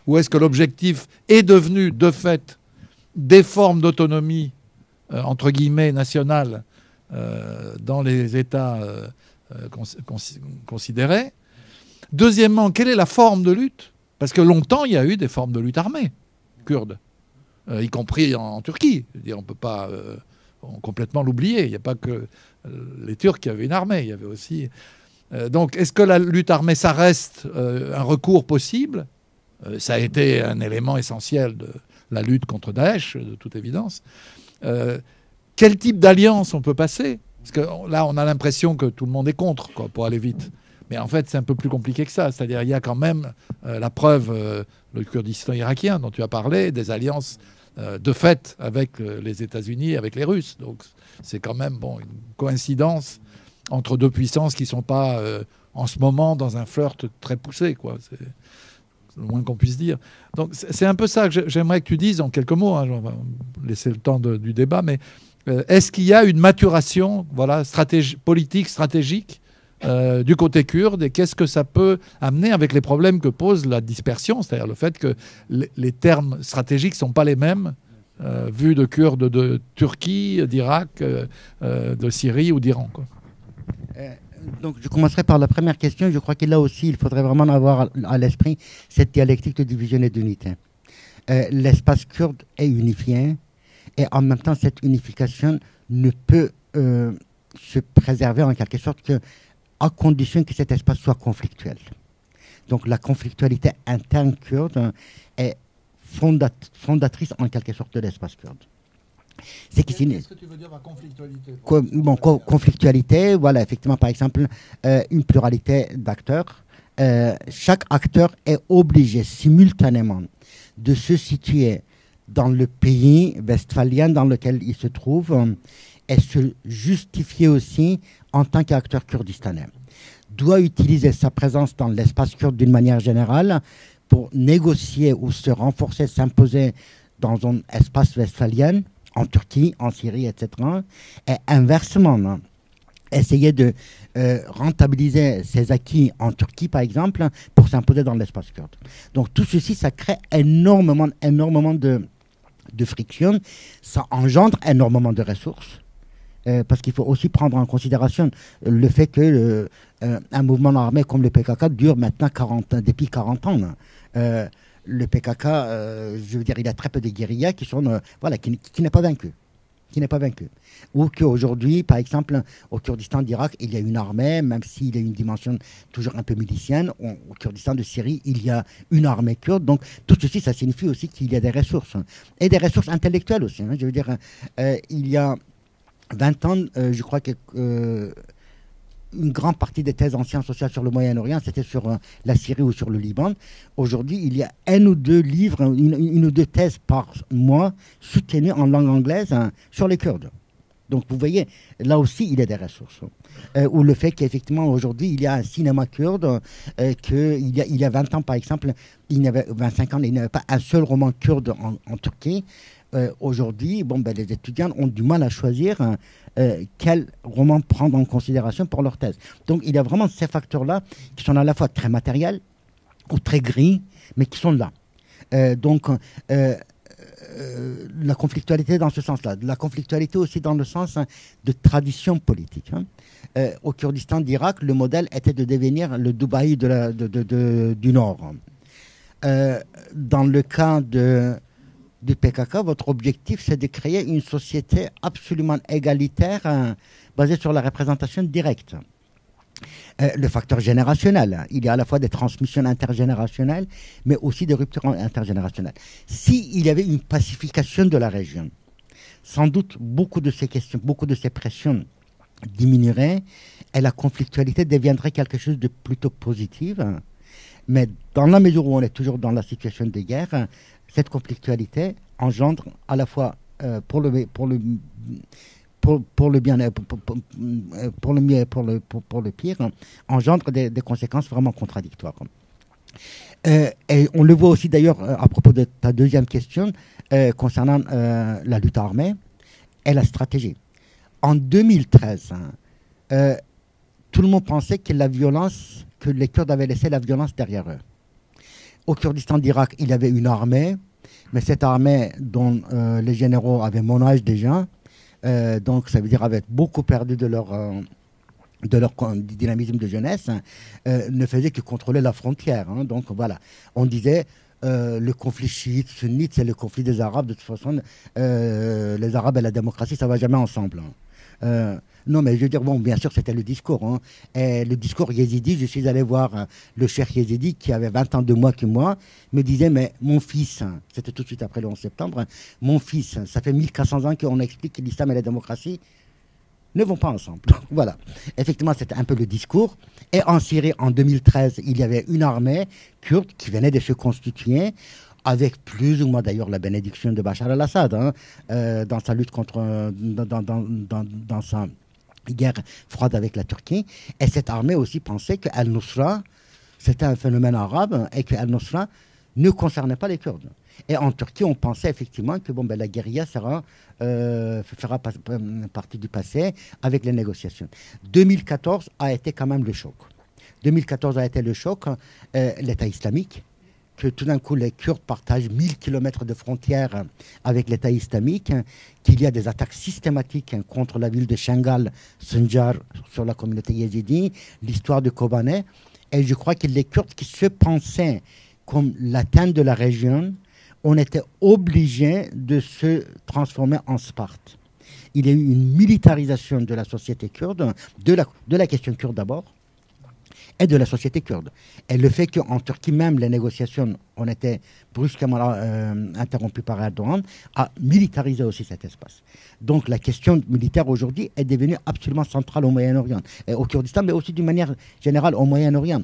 Ou est-ce que l'objectif est devenu, de fait, des formes d'autonomie, entre guillemets, nationales, dans les États considérés? Deuxièmement, quelle est la forme de lutte? Parce que longtemps, il y a eu des formes de lutte armée kurdes, y compris en Turquie. Je veux dire, on ne peut pas complètement l'oublier. Il n'y a pas que les Turcs qui avaient une armée. Il y avait aussi... donc, est-ce que la lutte armée, ça reste un recours possible? Ça a été un élément essentiel de la lutte contre Daesh, de toute évidence. Quel type d'alliance on peut passer? Parce que là, on a l'impression que tout le monde est contre, quoi, pour aller vite. Mais en fait, c'est un peu plus compliqué que ça. C'est-à-dire, il y a quand même la preuve, le Kurdistan irakien dont tu as parlé, des alliances de fait avec les États-Unis, avec les Russes. Donc, c'est quand même une coïncidence entre deux puissances qui ne sont pas, en ce moment, dans un flirt très poussé, quoi. C'est le moins qu'on puisse dire. Donc, c'est un peu ça que j'aimerais que tu dises en quelques mots. On va laisser le temps du débat. Mais est-ce qu'il y a une maturation politique, stratégique du côté kurde, et qu'est-ce que ça peut amener avec les problèmes que pose la dispersion, c'est-à-dire le fait que les termes stratégiques ne sont pas les mêmes vus de Kurdes de Turquie, d'Irak, de Syrie ou d'Iran, quoi. Donc je commencerai par la première question. Je crois que là aussi, il faudrait vraiment avoir à l'esprit cette dialectique de division et d'unité. L'espace kurde est unifié et en même temps, cette unification ne peut se préserver en quelque sorte que à condition que cet espace soit conflictuel. Donc la conflictualité interne kurde est fondatrice en quelque sorte de l'espace kurde. Qu'est-ce que tu veux dire par conflictualité? Conflictualité, voilà, effectivement, par exemple, une pluralité d'acteurs. Chaque acteur est obligé simultanément de se situer dans le pays westphalien dans lequel il se trouve et se justifier aussi en tant qu'acteur kurdistanais. Doit utiliser sa présence dans l'espace kurde d'une manière générale pour négocier ou se renforcer, s'imposer dans un espace westphalien, en Turquie, en Syrie, etc. Et inversement, essayer de rentabiliser ses acquis en Turquie, par exemple, pour s'imposer dans l'espace kurde. Donc tout ceci, ça crée énormément de friction, ça engendre énormément de ressources. Parce qu'il faut aussi prendre en considération le fait que un mouvement armé comme le PKK dure maintenant depuis 40 ans. Le PKK, je veux dire, il y a très peu de guérillas qui sont, qui n'est pas vaincu. Qui n'est pas vaincu. Ou qu'aujourd'hui, par exemple, au Kurdistan d'Irak, il y a une armée, même s'il y a une dimension toujours un peu milicienne. Au Kurdistan de Syrie, il y a une armée kurde. Donc, tout ceci, ça signifie aussi qu'il y a des ressources. Et des ressources intellectuelles aussi. Je veux dire, il y a 20 ans, je crois que une grande partie des thèses en sciences sociales sur le Moyen-Orient, c'était sur la Syrie ou sur le Liban. Aujourd'hui, il y a un ou deux livres, une ou deux thèses par mois soutenues en langue anglaise sur les Kurdes. Donc, vous voyez, là aussi, il y a des ressources. Ou le fait qu'effectivement, aujourd'hui, il y a un cinéma kurde, qu'il y a 20 ans, par exemple, 25 ans, il n'y avait pas un seul roman kurde en Turquie. Aujourd'hui, les étudiants ont du mal à choisir quel roman prendre en considération pour leur thèse. Donc, il y a vraiment ces facteurs-là qui sont à la fois très matériels ou très gris, mais qui sont là. La conflictualité dans ce sens-là. La conflictualité aussi dans le sens de tradition politique. Au Kurdistan d'Irak, le modèle était de devenir le Dubaï du Nord. Dans le cas du PKK, votre objectif, c'est de créer une société absolument égalitaire basée sur la représentation directe. Le facteur générationnel, il y a à la fois des transmissions intergénérationnelles, mais aussi des ruptures intergénérationnelles. S'il y avait une pacification de la région, sans doute beaucoup de ces questions, beaucoup de ces pressions diminueraient et la conflictualité deviendrait quelque chose de plutôt positif. Mais dans la mesure où on est toujours dans la situation de guerre, cette conflictualité engendre à la fois pour le bien, pour le mieux et pour le pire, engendre des conséquences vraiment contradictoires. Et on le voit aussi d'ailleurs à propos de ta deuxième question concernant la lutte armée et la stratégie. En 2013, tout le monde pensait que les Kurdes avaient laissé la violence derrière eux. Au Kurdistan d'Irak, il y avait une armée, mais cette armée dont les généraux avaient mon âge déjà, donc ça veut dire avaient beaucoup perdu de leur dynamisme de jeunesse, ne faisait que contrôler la frontière. Donc voilà, on disait le conflit chiite-sunnite, c'est le conflit des Arabes. De toute façon, les Arabes et la démocratie, ça ne va jamais ensemble. Non, mais je veux dire, bien sûr, c'était le discours. Et le discours yézidi, je suis allé voir le cheikh yézidi qui avait 20 ans de moins que moi, me disait, mais mon fils, c'était tout de suite après le 11 septembre, mon fils, ça fait 1400 ans qu'on explique que l'islam et la démocratie ne vont pas ensemble. Voilà. Effectivement, c'était un peu le discours. Et en Syrie, en 2013, il y avait une armée kurde qui venait de se constituer, avec plus ou moins d'ailleurs la bénédiction de Bachar al-Assad, dans sa lutte contre, dans sa guerre froide avec la Turquie. Et cette armée aussi pensait que Al-Nusra, c'était un phénomène arabe et que Al-Nusra ne concernait pas les Kurdes. Et en Turquie, on pensait effectivement que la guérilla fera partie du passé avec les négociations. 2014 a été quand même le choc. 2014 a été le choc, l'État islamique, que tout d'un coup les Kurdes partagent 1000 km de frontières avec l'État islamique, qu'il y a des attaques systématiques contre la ville de Shengal, Sinjar, sur la communauté yézidi, l'histoire de Kobané. Et je crois que les Kurdes qui se pensaient comme l'atteinte de la région, on était obligé de se transformer en Sparte. Il y a eu une militarisation de la société kurde, de la question kurde d'abord, et de la société kurde. Et le fait qu'en Turquie même, les négociations ont été brusquement interrompues par Erdogan, a militarisé aussi cet espace. Donc la question militaire aujourd'hui est devenue absolument centrale au Moyen-Orient, et au Kurdistan, mais aussi d'une manière générale au Moyen-Orient.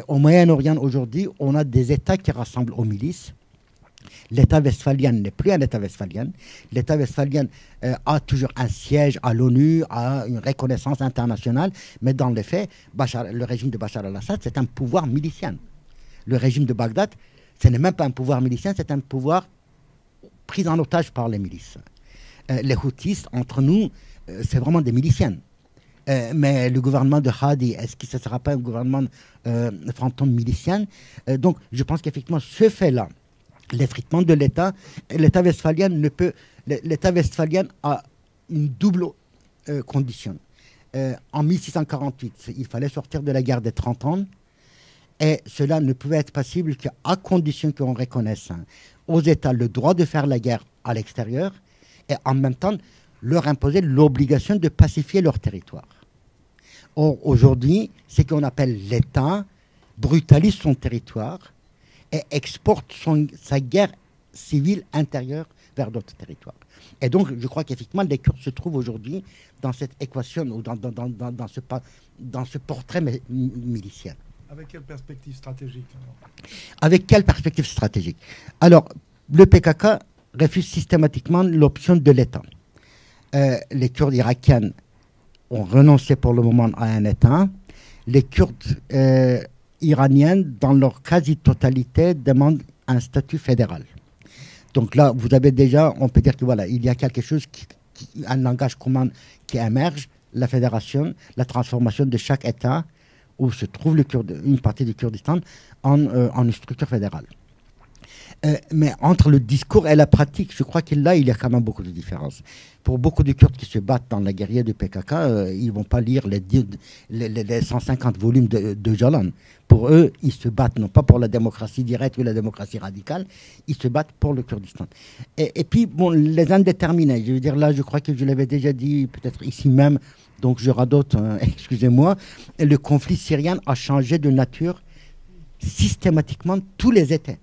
Au Moyen-Orient aujourd'hui, on a des États qui rassemblent aux milices. L'État westphalien n'est plus un État westphalien. L'État westphalien a toujours un siège à l'ONU, a une reconnaissance internationale, mais dans les faits, le régime de Bachar al-Assad, c'est un pouvoir milicien. Le régime de Bagdad, ce n'est même pas un pouvoir milicien, c'est un pouvoir pris en otage par les milices. Les Houthis, entre nous, c'est vraiment des miliciens. Mais le gouvernement de Hadi, est-ce que ce ne sera pas un gouvernement fantôme milicien? Donc, je pense qu'effectivement, ce fait-là, l'effritement de l'État, l'État westphalien l'État westphalien a une double condition. En 1648, il fallait sortir de la guerre des 30 ans, et cela ne pouvait être possible qu'à condition qu'on reconnaisse aux États le droit de faire la guerre à l'extérieur, et en même temps leur imposer l'obligation de pacifier leur territoire. Or, aujourd'hui, ce qu'on appelle l'État brutalise son territoire et exporte sa guerre civile intérieure vers d'autres territoires. Et donc, je crois qu'effectivement, les Kurdes se trouvent aujourd'hui dans cette équation, ou dans ce portrait milicien. Avec quelle perspective stratégique Avec quelle perspective stratégique? Alors, le PKK refuse systématiquement l'option de l'État. Les Kurdes irakiens ont renoncé pour le moment à un État. Les Kurdes iraniens, dans leur quasi-totalité, demandent un statut fédéral. Donc là, vous avez déjà, on peut dire que voilà, il y a quelque chose, un langage commun qui émerge, la fédération, la transformation de chaque État où se trouve une partie du Kurdistan en une structure fédérale. Mais entre le discours et la pratique, je crois que là, il y a quand même beaucoup de différences. Pour beaucoup de Kurdes qui se battent dans la guérilla du PKK, ils ne vont pas lire les 150 volumes de Jalan. Pour eux, ils se battent non pas pour la démocratie directe ou la démocratie radicale, ils se battent pour le Kurdistan. Et puis, bon, les indéterminés, je veux dire, là, je crois que je l'avais déjà dit, peut-être ici même, donc je radote, excusez-moi, le conflit syrien a changé de nature systématiquement tous les étés.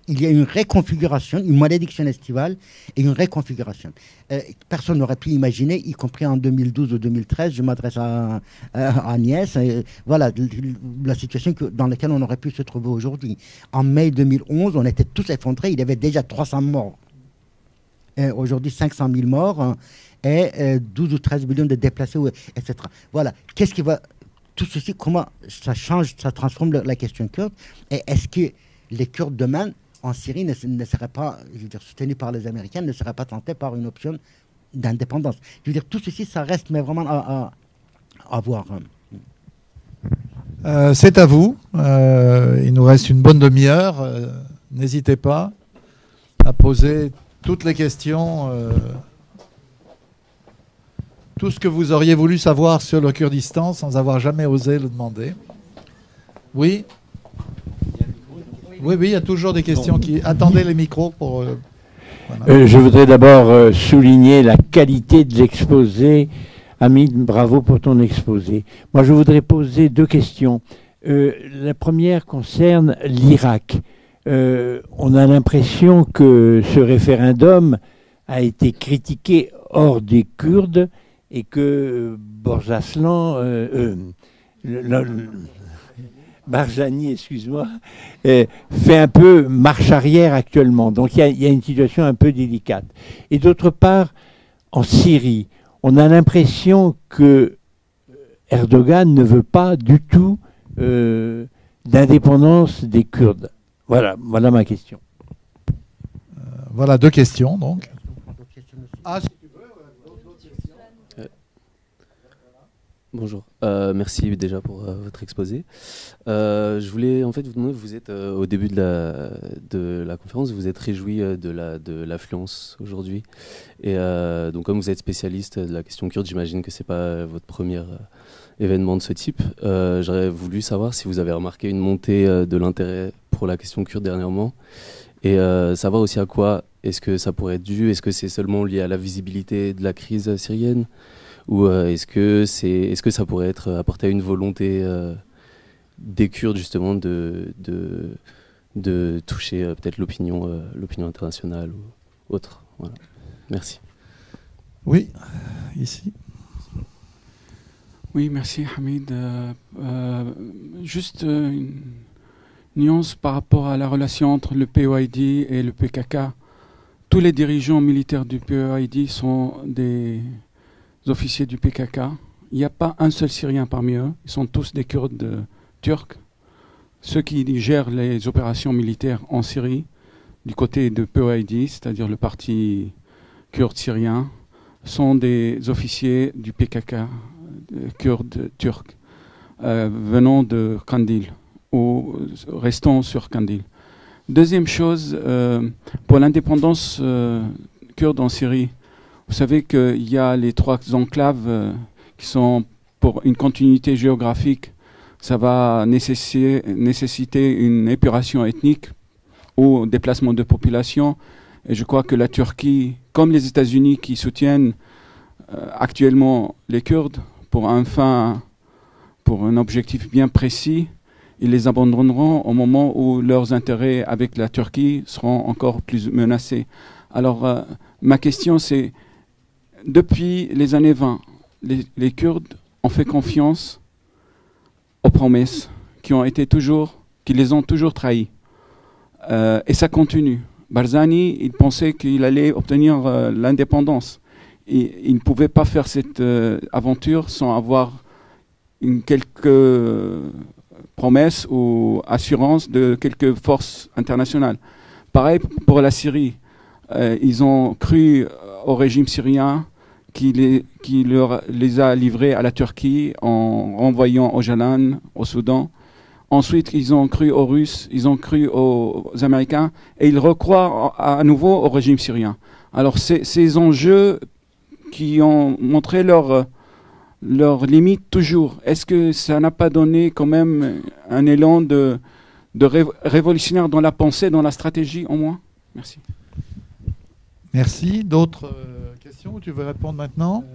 Il y a une réconfiguration, une malédiction estivale et une réconfiguration. Personne n'aurait pu imaginer, y compris en 2012 ou 2013, je m'adresse à Agnès, voilà la situation dans laquelle on aurait pu se trouver aujourd'hui. En mai 2011, on était tous effondrés, il y avait déjà 300 morts. Aujourd'hui, 500 000 morts et 12 ou 13 millions de déplacés, etc. Voilà, qu'est-ce qui va... Tout ceci, comment ça change, ça transforme la question kurde? Et est-ce que les Kurdes demain en Syrie ne seraient pas, je veux dire, soutenus par les Américains, ne seraient pas tentés par une option d'indépendance? Je veux dire, tout ceci, ça reste mais vraiment à voir. C'est à vous. Il nous reste une bonne demi-heure. N'hésitez pas à poser toutes les questions, tout ce que vous auriez voulu savoir sur le Kurdistan sans avoir jamais osé le demander. Oui. Oui, il y a toujours des questions qui... Attendez les micros pour... Voilà. Je voudrais d'abord souligner la qualité de l'exposé. Hamid, bravo pour ton exposé. Moi, je voudrais poser deux questions. La première concerne l'Irak. On a l'impression que ce référendum a été critiqué hors des Kurdes et que Barzani, excuse-moi, fait un peu marche arrière actuellement. Donc il y a une situation un peu délicate. Et d'autre part, en Syrie, on a l'impression que Erdogan ne veut pas du tout d'indépendance des Kurdes. Voilà ma question. Voilà deux questions, donc. Bonjour, merci déjà pour votre exposé. Je voulais en fait vous demander, vous êtes au début de la conférence, vous êtes réjoui de l'affluence aujourd'hui. Et donc comme vous êtes spécialiste de la question kurde, j'imagine que c'est pas votre premier événement de ce type. J'aurais voulu savoir si vous avez remarqué une montée de l'intérêt pour la question kurde dernièrement. Et savoir aussi à quoi est-ce que ça pourrait être dû. Est-ce que c'est seulement lié à la visibilité de la crise syrienne ? Ou est-ce que ça pourrait être apporté à une volonté des Kurdes justement de toucher peut-être l'opinion internationale ou autre. Voilà. Merci. Oui, ici. Oui, merci Hamid. Juste une nuance par rapport à la relation entre le PYD et le PKK. Tous les dirigeants militaires du PYD sont des officiers du PKK. Il n'y a pas un seul Syrien parmi eux. Ils sont tous des Kurdes turcs. Ceux qui gèrent les opérations militaires en Syrie, du côté de PYD, c'est-à-dire le parti kurde syrien, sont des officiers du PKK, kurdes turcs, venant de Kandil, ou restant sur Kandil. Deuxième chose, pour l'indépendance kurde en Syrie, vous savez qu'il y a les 3 enclaves qui sont pour une continuité géographique. Ça va nécessiter une épuration ethnique ou déplacement de population. Et je crois que la Turquie, comme les États-Unis qui soutiennent actuellement les Kurdes pour un objectif bien précis, ils les abandonneront au moment où leurs intérêts avec la Turquie seront encore plus menacés. Alors, ma question c'est, depuis les années 20, les Kurdes ont fait confiance aux promesses qui les ont toujours trahies. Et ça continue. Barzani, il pensait qu'il allait obtenir l'indépendance. Il ne pouvait pas faire cette aventure sans avoir quelques promesses ou assurances de quelques forces internationales. Pareil pour la Syrie. Ils ont cru au régime syrien qui les a livrés à la Turquie en renvoyant Öcalan au Soudan. Ensuite, ils ont cru aux Russes, ils ont cru aux Américains, et ils recroient à nouveau au régime syrien. Alors, ces enjeux qui ont montré leurs limites toujours, est-ce que ça n'a pas donné quand même un élan de révolutionnaire dans la pensée, dans la stratégie au moins? Merci. Merci. D'autres questions? Tu veux répondre maintenant?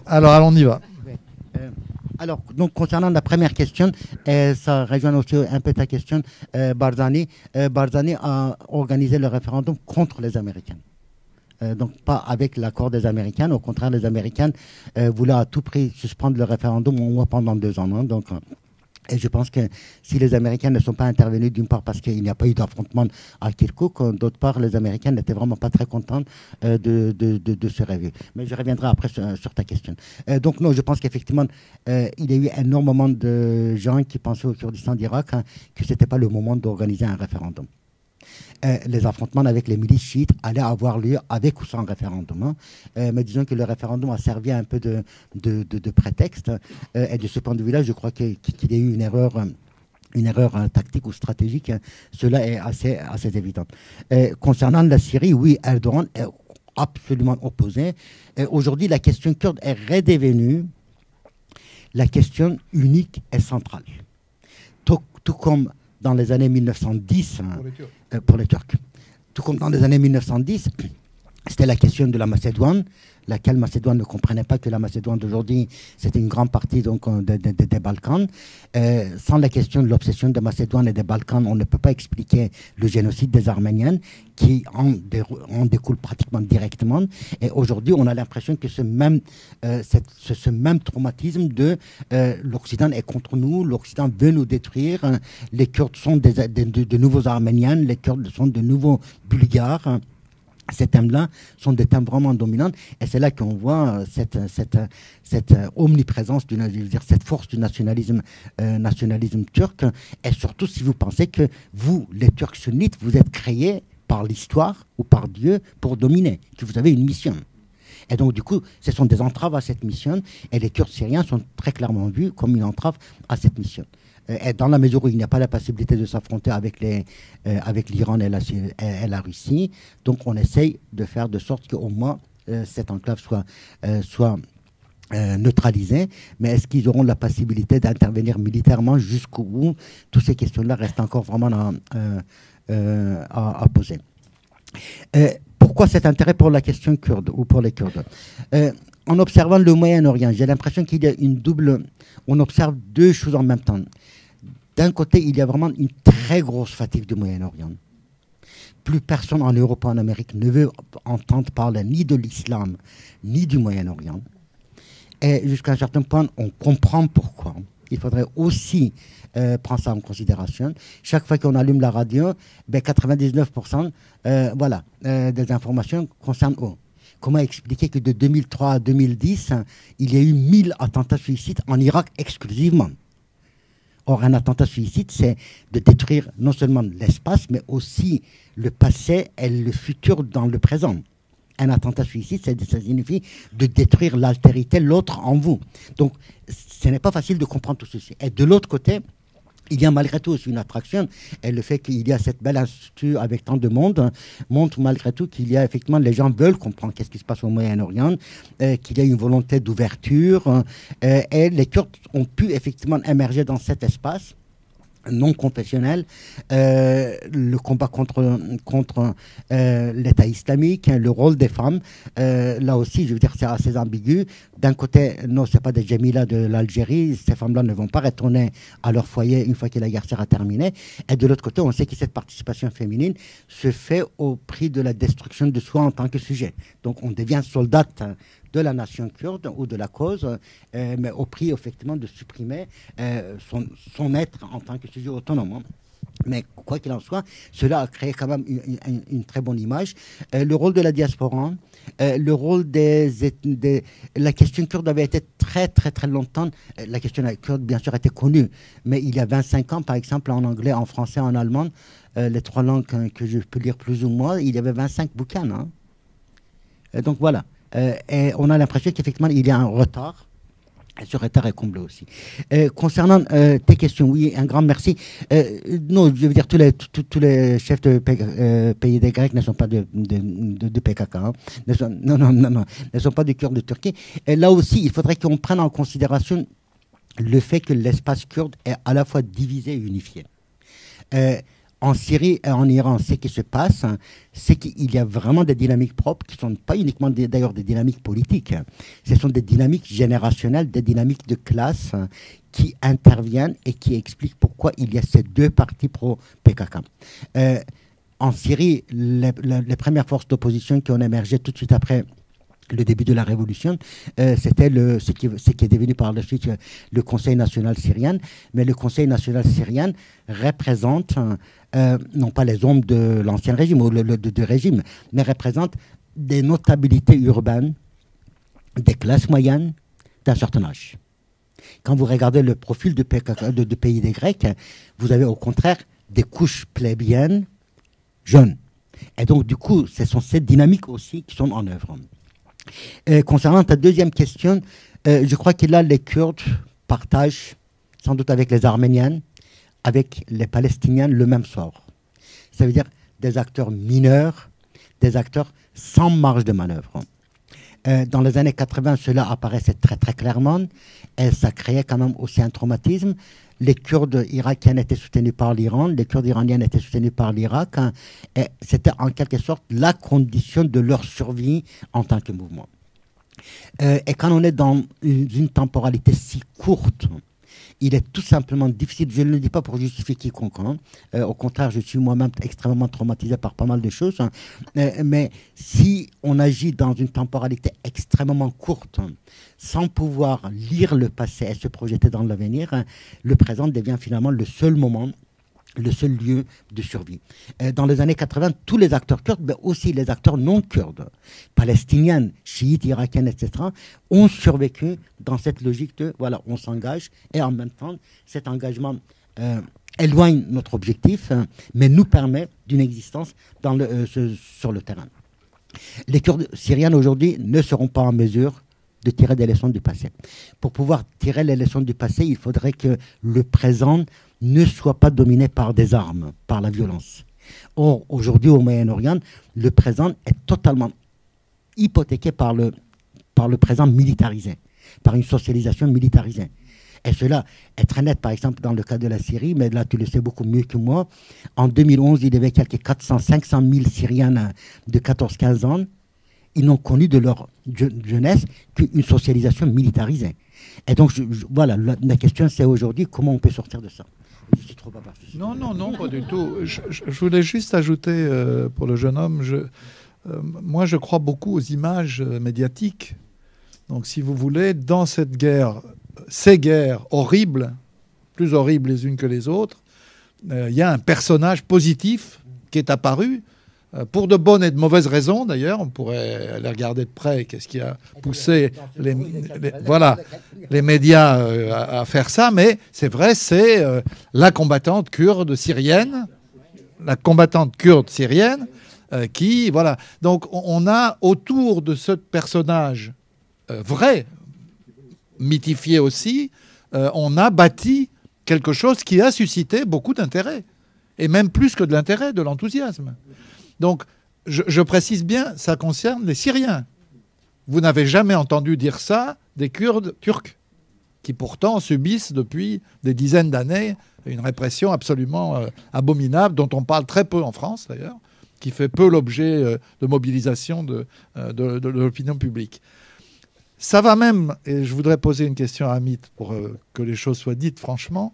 Alors, on y va. Alors, donc, concernant la première question, ça rejoint aussi un peu ta question, Barzani. Barzani a organisé le référendum contre les Américains. Donc, pas avec l'accord des Américains. Au contraire, les Américains voulaient à tout prix suspendre le référendum au moins pendant 2 ans. Hein, donc, et je pense que si les Américains ne sont pas intervenus, d'une part parce qu'il n'y a pas eu d'affrontement à Kirkuk, d'autre part, les Américains n'étaient vraiment pas très contents de ce réveil. Mais je reviendrai après sur ta question. Donc non, je pense qu'effectivement, il y a eu énormément de gens qui pensaient au Kurdistan d'Irak que ce n'était pas le moment d'organiser un référendum. Les affrontements avec les milices chiites allaient avoir lieu avec ou sans référendum. Hein. Mais disons que le référendum a servi un peu de prétexte. Et de ce point de vue-là, je crois qu'il y a eu une erreur tactique ou stratégique. Cela est assez évident. Concernant la Syrie, oui, Erdogan est absolument opposé. Aujourd'hui, la question kurde est redevenue la question unique et centrale. Tout comme dans les années 1910, pour les Turcs. Tout comme dans les années 1910, c'était la question de la Macédoine, laquelle Macédoine ne comprenait pas que la Macédoine d'aujourd'hui, c'était une grande partie donc, des Balkans. Sans la question de l'obsession de Macédoine et des Balkans, on ne peut pas expliquer le génocide des Arméniens qui en découle pratiquement directement. Et aujourd'hui, on a l'impression que ce même traumatisme de l'Occident est contre nous, l'Occident veut nous détruire, les Kurdes sont de nouveaux Arméniens, les Kurdes sont de nouveaux Bulgares. Ces thèmes-là sont des thèmes vraiment dominants et c'est là qu'on voit cette omniprésence, cette force du nationalisme turc. Et surtout si vous pensez que vous, les Turcs sunnites, vous êtes créés par l'histoire ou par Dieu pour dominer, que vous avez une mission. Et donc, du coup, ce sont des entraves à cette mission et les Kurdes syriens sont très clairement vus comme une entrave à cette mission. Et dans la mesure où il n'y a pas la possibilité de s'affronter avec l'Iran et la Russie, donc on essaye de faire de sorte qu'au moins cette enclave soit neutralisée. Mais est-ce qu'ils auront la possibilité d'intervenir militairement jusqu'au bout? Toutes ces questions-là restent encore vraiment à poser. Pourquoi cet intérêt pour la question kurde ou pour les Kurdes? en observant le Moyen-Orient, j'ai l'impression qu'il y a une double... On observe deux choses en même temps. D'un côté, il y a vraiment une très grosse fatigue du Moyen-Orient. Plus personne en Europe ou en Amérique ne veut entendre parler ni de l'islam, ni du Moyen-Orient. Et jusqu'à un certain point, on comprend pourquoi. Il faudrait aussi prendre ça en considération. Chaque fois qu'on allume la radio, 99% des informations concernent eux. Comment expliquer que de 2003 à 2010, il y a eu 1000 attentats suicides en Irak exclusivement? Or, un attentat suicide, c'est de détruire non seulement l'espace, mais aussi le passé et le futur dans le présent. Un attentat suicide, ça signifie de détruire l'altérité, l'autre en vous. Donc, ce n'est pas facile de comprendre tout ceci. Et de l'autre côté, il y a malgré tout aussi une attraction, et le fait qu'il y a cette belle institut avec tant de monde montre malgré tout qu'il y a effectivement, les gens veulent comprendre qu'est-ce qui se passe au Moyen-Orient, qu'il y a une volonté d'ouverture, et les Kurdes ont pu effectivement émerger dans cet espace non confessionnel, le combat contre l'État islamique, le rôle des femmes. Là aussi, je veux dire, c'est assez ambigu. D'un côté, non, ce n'est pas des Djemila de l'Algérie. Ces femmes-là ne vont pas retourner à leur foyer une fois que la guerre sera terminée. Et de l'autre côté, on sait que cette participation féminine se fait au prix de la destruction de soi en tant que sujet. Donc, on devient soldate de la nation kurde ou de la cause, mais au prix effectivement de supprimer son être en tant que sujet autonome. Mais quoi qu'il en soit, cela a créé quand même une très bonne image. Le rôle de la diaspora, le rôle la question kurde avait été très très très longtemps, la question kurde bien sûr était connue, mais il y a 25 ans par exemple en anglais, en français, en allemand, les trois langues que je peux lire plus ou moins, il y avait 25 bouquins. Hein. Donc voilà. Et on a l'impression qu'effectivement, il y a un retard. Et ce retard est comblé aussi. Concernant tes questions, oui, un grand merci. Non, je veux dire, tous les chefs de pays des Grecs ne sont pas de PKK. Hein. Non, ne sont pas du Kurdes de Turquie. Et là aussi, il faudrait qu'on prenne en considération le fait que l'espace kurde est à la fois divisé et unifié. En Syrie et en Iran, ce qui se passe, c'est qu'il y a vraiment des dynamiques propres qui ne sont pas uniquement d'ailleurs des dynamiques politiques. Ce sont des dynamiques générationnelles, des dynamiques de classe qui interviennent et qui expliquent pourquoi il y a ces deux partis pro-PKK. En Syrie, les premières forces d'opposition qui ont émergé tout de suite après le début de la révolution, c'était ce qui est devenu par la suite le Conseil national syrien. Mais le Conseil national syrien représente, non pas les hommes de l'ancien régime ou de régime, mais représente des notabilités urbaines, des classes moyennes d'un certain âge. Quand vous regardez le profil de pays des Grecs, vous avez au contraire des couches plébéiennes jeunes. Et donc, du coup, ce sont ces dynamiques aussi qui sont en œuvre. Concernant ta deuxième question, je crois que là, les Kurdes partagent, sans doute avec les Arméniens, avec les Palestiniens, le même sort. Ça veut dire des acteurs mineurs, des acteurs sans marge de manœuvre. Dans les années 80, cela apparaissait très très clairement et ça créait quand même aussi un traumatisme. Les Kurdes irakiens étaient soutenus par l'Iran, les Kurdes iraniens étaient soutenus par l'Irak, et c'était en quelque sorte la condition de leur survie en tant que mouvement. Et quand on est dans une temporalité si courte, il est tout simplement difficile, je ne le dis pas pour justifier quiconque, hein. Au contraire, je suis moi-même extrêmement traumatisé par pas mal de choses, hein. Mais si on agit dans une temporalité extrêmement courte, sans pouvoir lire le passé et se projeter dans l'avenir, le présent devient finalement le seul moment, le seul lieu de survie. Dans les années 80, tous les acteurs kurdes, mais aussi les acteurs non kurdes, palestiniens, chiites, irakiens, etc., ont survécu dans cette logique de, voilà, on s'engage, et en même temps, cet engagement éloigne notre objectif, mais nous permet d'une existence sur le terrain. Les Kurdes syriens aujourd'hui ne seront pas en mesure de tirer des leçons du passé. Pour pouvoir tirer les leçons du passé, il faudrait que le présent ne soit pas dominé par des armes, par la violence. Or, aujourd'hui, au Moyen-Orient, le présent est totalement hypothéqué par le présent militarisé, par une socialisation militarisée. Et cela est très net, par exemple, dans le cas de la Syrie, mais là, tu le sais beaucoup mieux que moi. En 2011, il y avait quelques 400-500 000 Syriens de 14-15 ans. ils n'ont connu de leur jeunesse qu'une socialisation militarisée. Et donc, voilà, la question c'est aujourd'hui comment on peut sortir de ça. Je suis trop bavard. Non, pas du tout. Je voulais juste ajouter pour le jeune homme, moi je crois beaucoup aux images médiatiques. Donc si vous voulez, dans cette guerre, ces guerres horribles, plus horribles les unes que les autres, il y a un personnage positif qui est apparu, pour de bonnes et de mauvaises raisons d'ailleurs. On pourrait aller regarder de près qu'est-ce qui a poussé les médias à faire ça, mais c'est vrai, c'est la combattante kurde syrienne, qui, voilà. Donc on a autour de ce personnage vrai, mythifié aussi, on a bâti quelque chose qui a suscité beaucoup d'intérêt, et même plus que de l'intérêt, de l'enthousiasme. Donc, je précise bien, ça concerne les Syriens. Vous n'avez jamais entendu dire ça des Kurdes turcs, qui pourtant subissent depuis des dizaines d'années une répression absolument abominable, dont on parle très peu en France d'ailleurs, qui fait peu l'objet de mobilisation de l'opinion publique. Ça va même, et je voudrais poser une question à Amit pour que les choses soient dites franchement,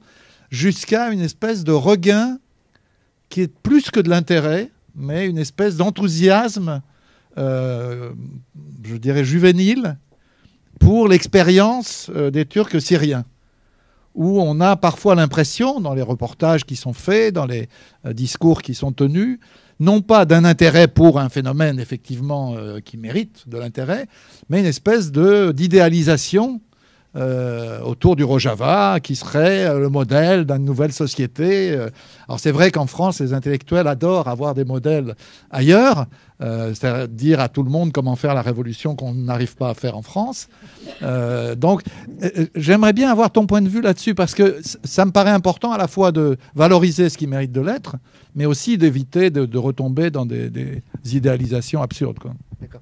jusqu'à une espèce de regain qui est plus que de l'intérêt, mais une espèce d'enthousiasme, je dirais juvénile, pour l'expérience des Turcs syriens, où on a parfois l'impression, dans les reportages qui sont faits, dans les discours qui sont tenus, non pas d'un intérêt pour un phénomène effectivement qui mérite de l'intérêt, mais une espèce d'idéalisation autour du Rojava, qui serait le modèle d'une nouvelle société. Alors c'est vrai qu'en France, les intellectuels adorent avoir des modèles ailleurs, c'est-à-dire dire à tout le monde comment faire la révolution qu'on n'arrive pas à faire en France. Donc j'aimerais bien avoir ton point de vue là-dessus, parce que ça me paraît important à la fois de valoriser ce qui mérite de l'être, mais aussi d'éviter de retomber dans des idéalisations absurdes, quoi. D'accord.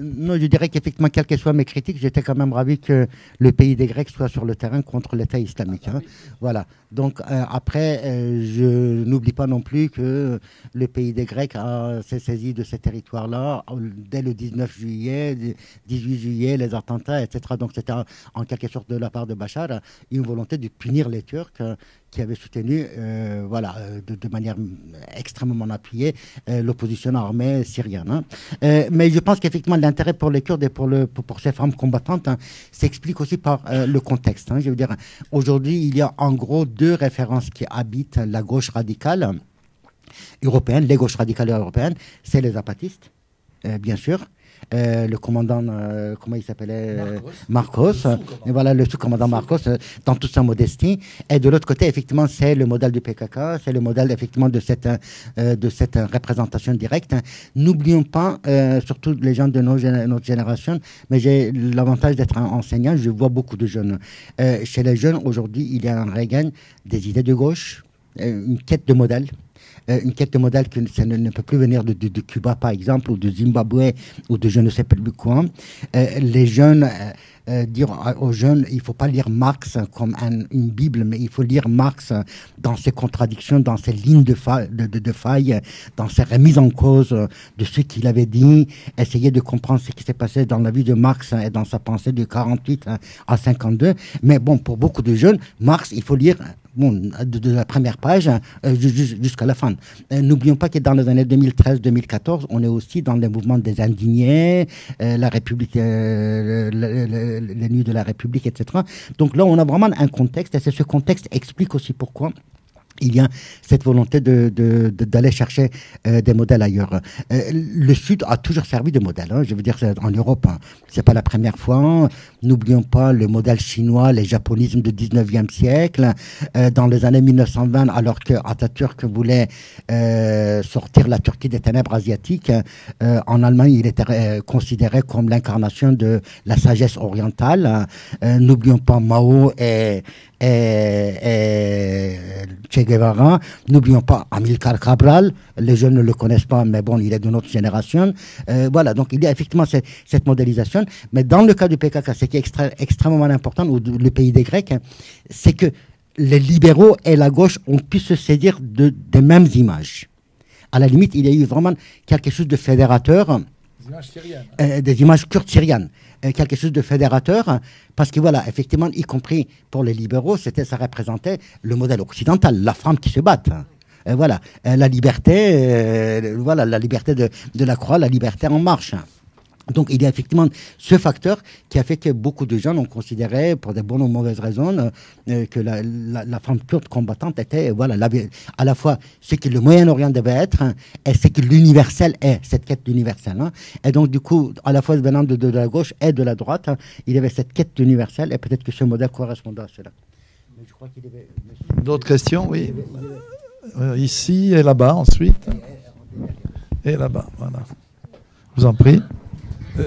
Non, je dirais qu'effectivement, quelles que soient mes critiques, j'étais quand même ravi que le pays des Grecs soit sur le terrain contre l'État islamique. Hein. Voilà. Donc après, je n'oublie pas non plus que le pays des Grecs s'est saisi de ces territoires-là dès le 19 juillet, 18 juillet, les attentats, etc. Donc c'était en quelque sorte de la part de Bachar une volonté de punir les Turcs qui avaient soutenu, de manière extrêmement appuyée, l'opposition armée syrienne. Hein. Mais je pense qu'effectivement, l'intérêt pour les Kurdes et pour ces femmes combattantes s'explique aussi par le contexte. Hein. Je veux dire, aujourd'hui, il y a en gros deux références qui habitent la gauche radicale européenne, les gauches radicales européennes, c'est les zapatistes, bien sûr. Le commandant, comment il s'appelait, Marcos. Et voilà, le sous-commandant Marcos, dans toute sa modestie. Et de l'autre côté, effectivement, c'est le modèle du PKK, c'est le modèle, effectivement, de cette représentation directe. N'oublions pas, surtout les gens de notre génération, mais j'ai l'avantage d'être un enseignant, je vois beaucoup de jeunes. Chez les jeunes, aujourd'hui, il y a un regain des idées de gauche, une quête de modèle. Une quête de modèle qui ne peut plus venir de Cuba, par exemple, ou de Zimbabwe, ou de je ne sais plus quoi. Les jeunes, dire aux jeunes, il ne faut pas lire Marx comme une Bible, mais il faut lire Marx dans ses contradictions, dans ses lignes de faille, dans ses remises en cause de ce qu'il avait dit, essayer de comprendre ce qui s'est passé dans la vie de Marx et dans sa pensée de 48 à 52. Mais bon, pour beaucoup de jeunes, Marx, il faut lire de la première page jusqu'à la fin. N'oublions pas que dans les années 2013-2014, on est aussi dans les mouvements des indignés, la République, les nuits de la République, etc. Donc là, on a vraiment un contexte, et ce contexte explique aussi pourquoi il y a cette volonté d'aller chercher des modèles ailleurs. Le Sud a toujours servi de modèle. Hein. Je veux dire, en Europe, hein, c'est pas la première fois. N'oublions pas le modèle chinois, les japonismes du 19e siècle. Dans les années 1920, alors que Atatürk voulait sortir la Turquie des ténèbres asiatiques, en Allemagne, il était considéré comme l'incarnation de la sagesse orientale. N'oublions pas Mao et Che Guevara. N'oublions pas Amilcar Cabral, les jeunes ne le connaissent pas, mais bon, il est de notre génération. Voilà, donc il y a effectivement cette modélisation, mais dans le cas du PKK, ce qui est extrêmement important, ou le pays des Grecs, c'est que les libéraux et la gauche ont pu se saisir des mêmes images. À la limite, il y a eu vraiment quelque chose de fédérateur. images syriennes. Des images kurdes syriennes. Quelque chose de fédérateur, parce que voilà, effectivement, y compris pour les libéraux, ça représentait le modèle occidental, la femme qui se bat. Voilà, la liberté, voilà, la liberté de la croix, la liberté en marche. Donc, il y a effectivement ce facteur qui a fait que beaucoup de gens ont considéré, pour de bonnes ou mauvaises raisons, que la femme kurde combattante était, voilà, à la fois ce que le Moyen-Orient devait être et ce que l'universel est, cette quête d'universel. Hein. Et donc, du coup, à la fois venant de la gauche et de la droite, il y avait cette quête d'universel et peut-être que ce modèle correspondait à cela. Mais je crois qu'il y avait... D'autres questions, oui. Ici et là-bas, ensuite. Et là-bas, voilà. Je vous en prie.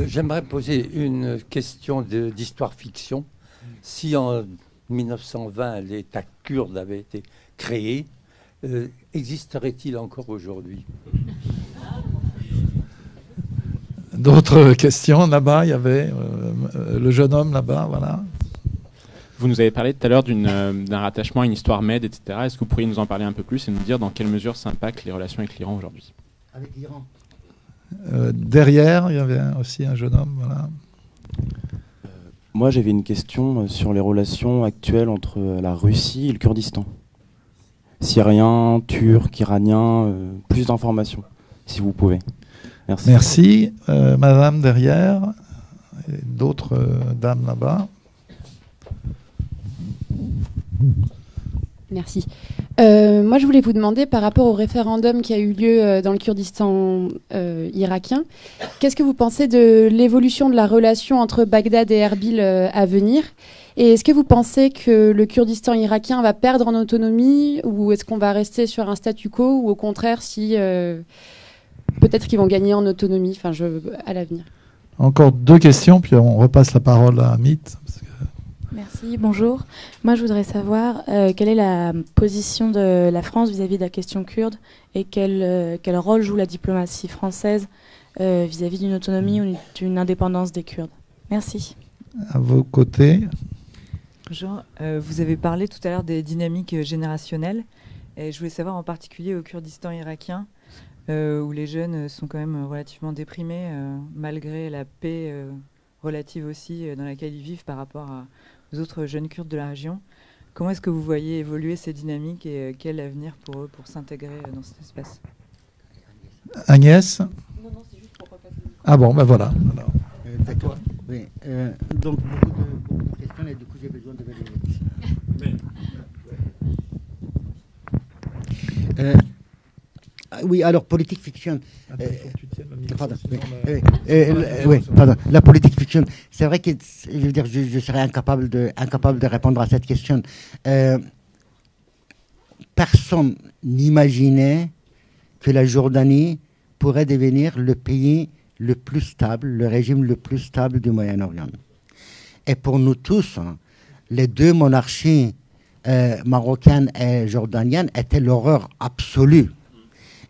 J'aimerais poser une question d'histoire-fiction. Si en 1920 l'État kurde avait été créé, existerait-il encore aujourd'hui? D'autres questions là-bas? Il y avait le jeune homme là-bas, voilà. Vous nous avez parlé tout à l'heure d'un rattachement à une histoire MED, etc. Est-ce que vous pourriez nous en parler un peu plus et nous dire dans quelle mesure ça impacte les relations avec l'Iran aujourd'hui? Avec l'Iran. Derrière, il y avait aussi un jeune homme, voilà. Moi, j'avais une question sur les relations actuelles entre la Russie et le Kurdistan. Syriens, Turcs, Iraniens, plus d'informations, si vous pouvez. Merci. Merci. Madame derrière, et d'autres dames là-bas. Merci. Moi, je voulais vous demander, par rapport au référendum qui a eu lieu dans le Kurdistan irakien, qu'est-ce que vous pensez de l'évolution de la relation entre Bagdad et Erbil à venir? Et est-ce que vous pensez que le Kurdistan irakien va perdre en autonomie, ou est-ce qu'on va rester sur un statu quo, ou au contraire, si peut-être qu'ils vont gagner en autonomie, à l'avenir? Encore deux questions, puis on repasse la parole à Amit. Merci, bonjour. Moi, je voudrais savoir quelle est la position de la France vis-à-vis de la question kurde et quel rôle joue la diplomatie française vis-à-vis d'une autonomie ou d'une indépendance des Kurdes. Merci. À vos côtés. Bonjour. Vous avez parlé tout à l'heure des dynamiques générationnelles. Et je voulais savoir en particulier au Kurdistan irakien, où les jeunes sont quand même relativement déprimés, malgré la paix relative aussi dans laquelle ils vivent par rapport aux autres jeunes Kurdes de la région. Comment est-ce que vous voyez évoluer ces dynamiques et quel avenir pour eux pour s'intégrer dans cet espace? Agnès? Non, c'est juste pour repasser. Ah bon, ben voilà. D'accord. Oui. Donc, beaucoup de questions et du coup, j'ai besoin de vérifier. Oui, alors, politique fiction. Pardon. La politique fiction. C'est vrai que je serais incapable de répondre à cette question. Personne n'imaginait que la Jordanie pourrait devenir le pays le plus stable, le régime le plus stable du Moyen-Orient. Et pour nous tous, les deux monarchies marocaines et jordaniennes étaient l'horreur absolue.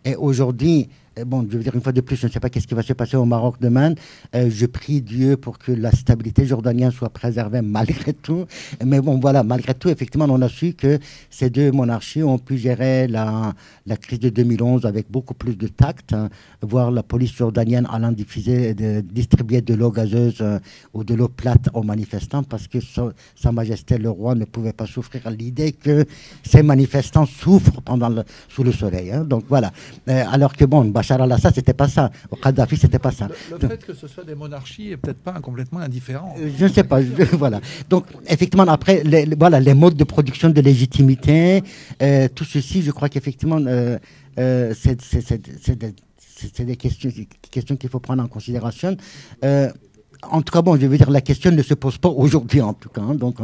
Et aujourd'hui, bon, je veux dire une fois de plus, je ne sais pas qu'est-ce qui va se passer au Maroc demain. Je prie Dieu pour que la stabilité jordanienne soit préservée malgré tout. Mais bon, voilà, malgré tout, effectivement, on a su que ces deux monarchies ont pu gérer la crise de 2011 avec beaucoup plus de tact, voir la police jordanienne allant distribuer de l'eau gazeuse ou de l'eau plate aux manifestants parce que Sa Majesté le roi ne pouvait pas souffrir à l'idée que ces manifestants souffrent sous le soleil. Hein. Donc voilà. Alors que bon, Bachar al-Assad, c'était pas ça. Au Kadhafi, c'était pas ça. Le fait que ce soit des monarchies est peut-être pas complètement indifférent. Je ne sais pas. Voilà. Donc, effectivement, après, les modes de production de légitimité, tout ceci, je crois qu'effectivement, c'est des questions qu'il faut prendre en considération. En tout cas, bon, je veux dire, la question ne se pose pas aujourd'hui, en tout cas. Hein. Donc,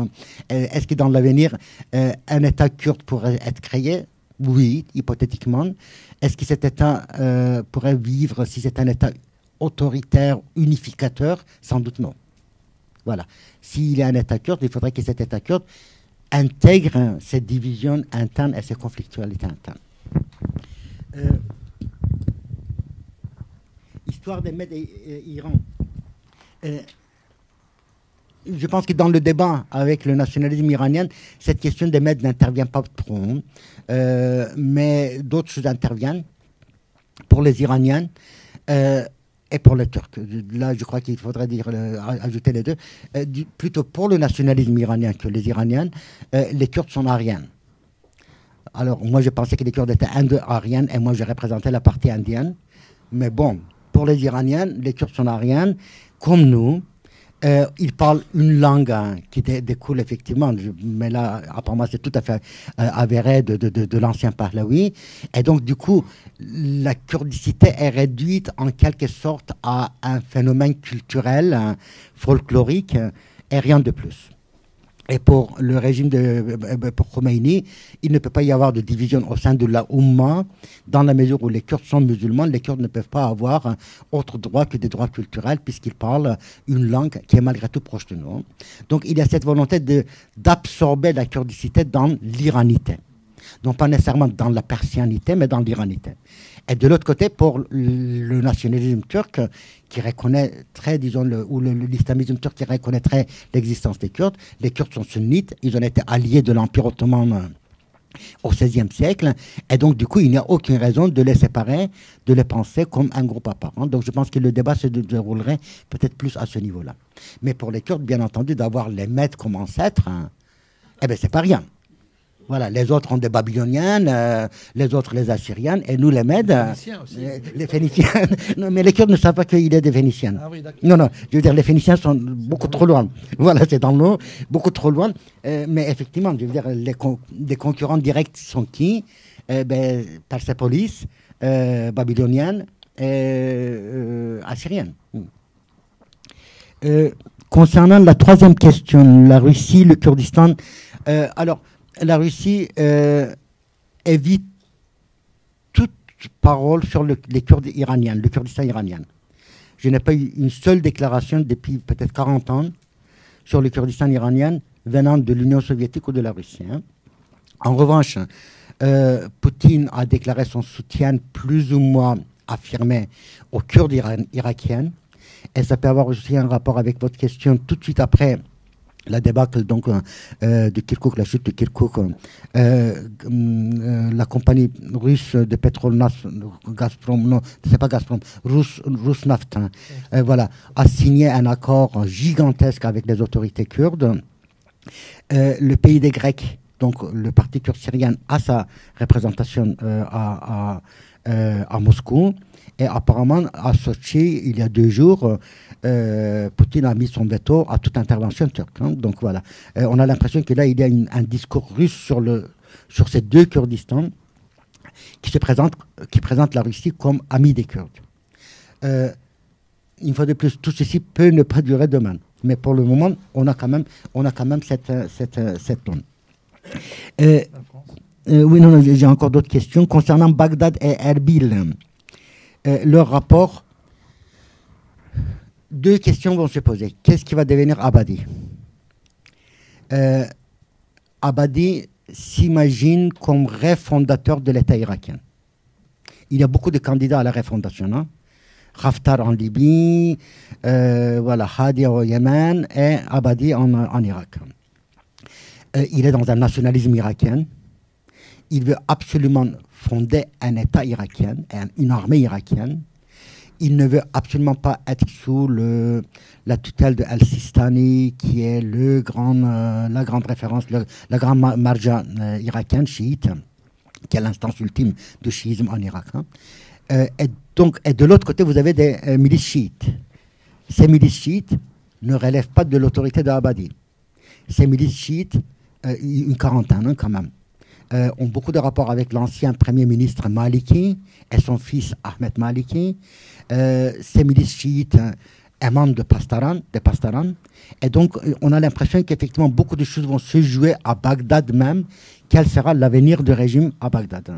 est-ce que dans l'avenir, un État kurde pourrait être créé? Oui, hypothétiquement. Est-ce que cet État pourrait vivre si c'est un État autoritaire, unificateur? Sans doute non. Voilà. S'il y a un État kurde, il faudrait que cet État kurde intègre ces divisions internes et ces conflictualités internes. Histoire des Mèdes et Iran. Je pense que dans le débat avec le nationalisme iranien, cette question des Mèdes n'intervient pas trop, mais d'autres choses interviennent. Pour les Iraniens, et pour les Turcs. Là, je crois qu'il faudrait ajouter les deux. Plutôt pour le nationalisme iranien que les Iraniens, les Kurdes sont ariens. Alors, moi, je pensais que les Kurdes étaient indo-ariens et moi, je représentais la partie indienne. Mais bon, pour les Iraniens, les Kurdes sont ariens, comme nous. Ils parlent une langue qui découle effectivement, mais là, apparemment, c'est tout à fait avéré de l'ancien pahlavi. Et donc, du coup, la kurdicité est réduite en quelque sorte à un phénomène culturel, folklorique, et rien de plus. Et pour le régime pour Khomeini, il ne peut pas y avoir de division au sein de la Oumma, dans la mesure où les Kurdes sont musulmans. Les Kurdes ne peuvent pas avoir autre droit que des droits culturels, puisqu'ils parlent une langue qui est malgré tout proche de nous. Donc il y a cette volonté d'absorber la kurdicité dans l'iranité. Non pas nécessairement dans la persianité, mais dans l'iranité. Et de l'autre côté, pour le nationalisme turc, qui reconnaît très, disons, ou l'islamisme turc qui reconnaîtrait l'existence des Kurdes, les Kurdes sont sunnites, ils ont été alliés de l'Empire ottoman au XVIe siècle, et donc du coup, il n'y a aucune raison de les séparer, de les penser comme un groupe à part. Donc je pense que le débat se déroulerait peut-être plus à ce niveau-là. Mais pour les Kurdes, bien entendu, d'avoir les Mèdes comme ancêtres, eh bien, c'est pas rien. Voilà, les autres ont des Babyloniens, les autres les Assyriens, et nous les Mèdes, les Phéniciens. Non, mais les Kurdes ne savent pas qu'il y a des Phéniciens. Ah oui, non, non, je veux dire, les Phéniciens sont beaucoup trop loin. Voilà, c'est dans l'eau, beaucoup trop loin. Mais effectivement, je veux dire, les concurrents directs sont qui? Persépolis, Babylonienne et Assyrienne. Concernant la troisième question, la Russie, le Kurdistan, alors, la Russie évite toute parole sur les Kurdes iraniens, le Kurdistan iranien. Je n'ai pas eu une seule déclaration depuis peut-être 40 ans sur le Kurdistan iranien venant de l'Union soviétique ou de la Russie. Hein. En revanche, Poutine a déclaré son soutien plus ou moins affirmé aux Kurdes irakiens. Et ça peut avoir aussi un rapport avec votre question tout de suite après la débâcle donc de Kirkuk, la chute de Kirkuk, la compagnie russe de pétrole Gazprom, non, c'est pas Gazprom, Rusnaft, voilà, a signé un accord gigantesque avec les autorités kurdes. Le pays des Grecs, donc le parti kurde syrien, a sa représentation à Moscou. Et apparemment, à Sochi, il y a 2 jours, Poutine a mis son veto à toute intervention turque. Hein. Donc voilà, on a l'impression que là, il y a un discours russe sur ces 2 Kurdistans qui présente la Russie comme ami des Kurdes. Une fois de plus, tout ceci peut ne pas durer demain. Mais pour le moment, on a quand même cette donne. Oui, non, j'ai encore d'autres questions. Concernant Bagdad et Erbil, leur rapport, 2 questions vont se poser. Qu'est-ce qui va devenir Abadi? Abadi s'imagine comme refondateur de l'État irakien. Il y a beaucoup de candidats à la refondation. Hein? Haftar en Libye, voilà, Hadi au Yémen et Abadi en Irak. Il est dans un nationalisme irakien. Il veut absolument fonder un État irakien, une armée irakienne. Il ne veut absolument pas être sous la tutelle de Al-Sistani, qui est la grande référence, la grande marja irakienne, chiite, qui est l'instance ultime du chiisme en Irak. Hein. Et de l'autre côté, vous avez des milices chiites. Ces milices chiites ne relèvent pas de l'autorité d'Abadi. Ces milices chiites, une quarantaine hein, quand même, ont beaucoup de rapports avec l'ancien premier ministre Maliki et son fils Ahmed Maliki. Ces milices chiites émanent de Pastaran. Et donc, on a l'impression qu'effectivement, beaucoup de choses vont se jouer à Bagdad même. Quel sera l'avenir du régime à Bagdad?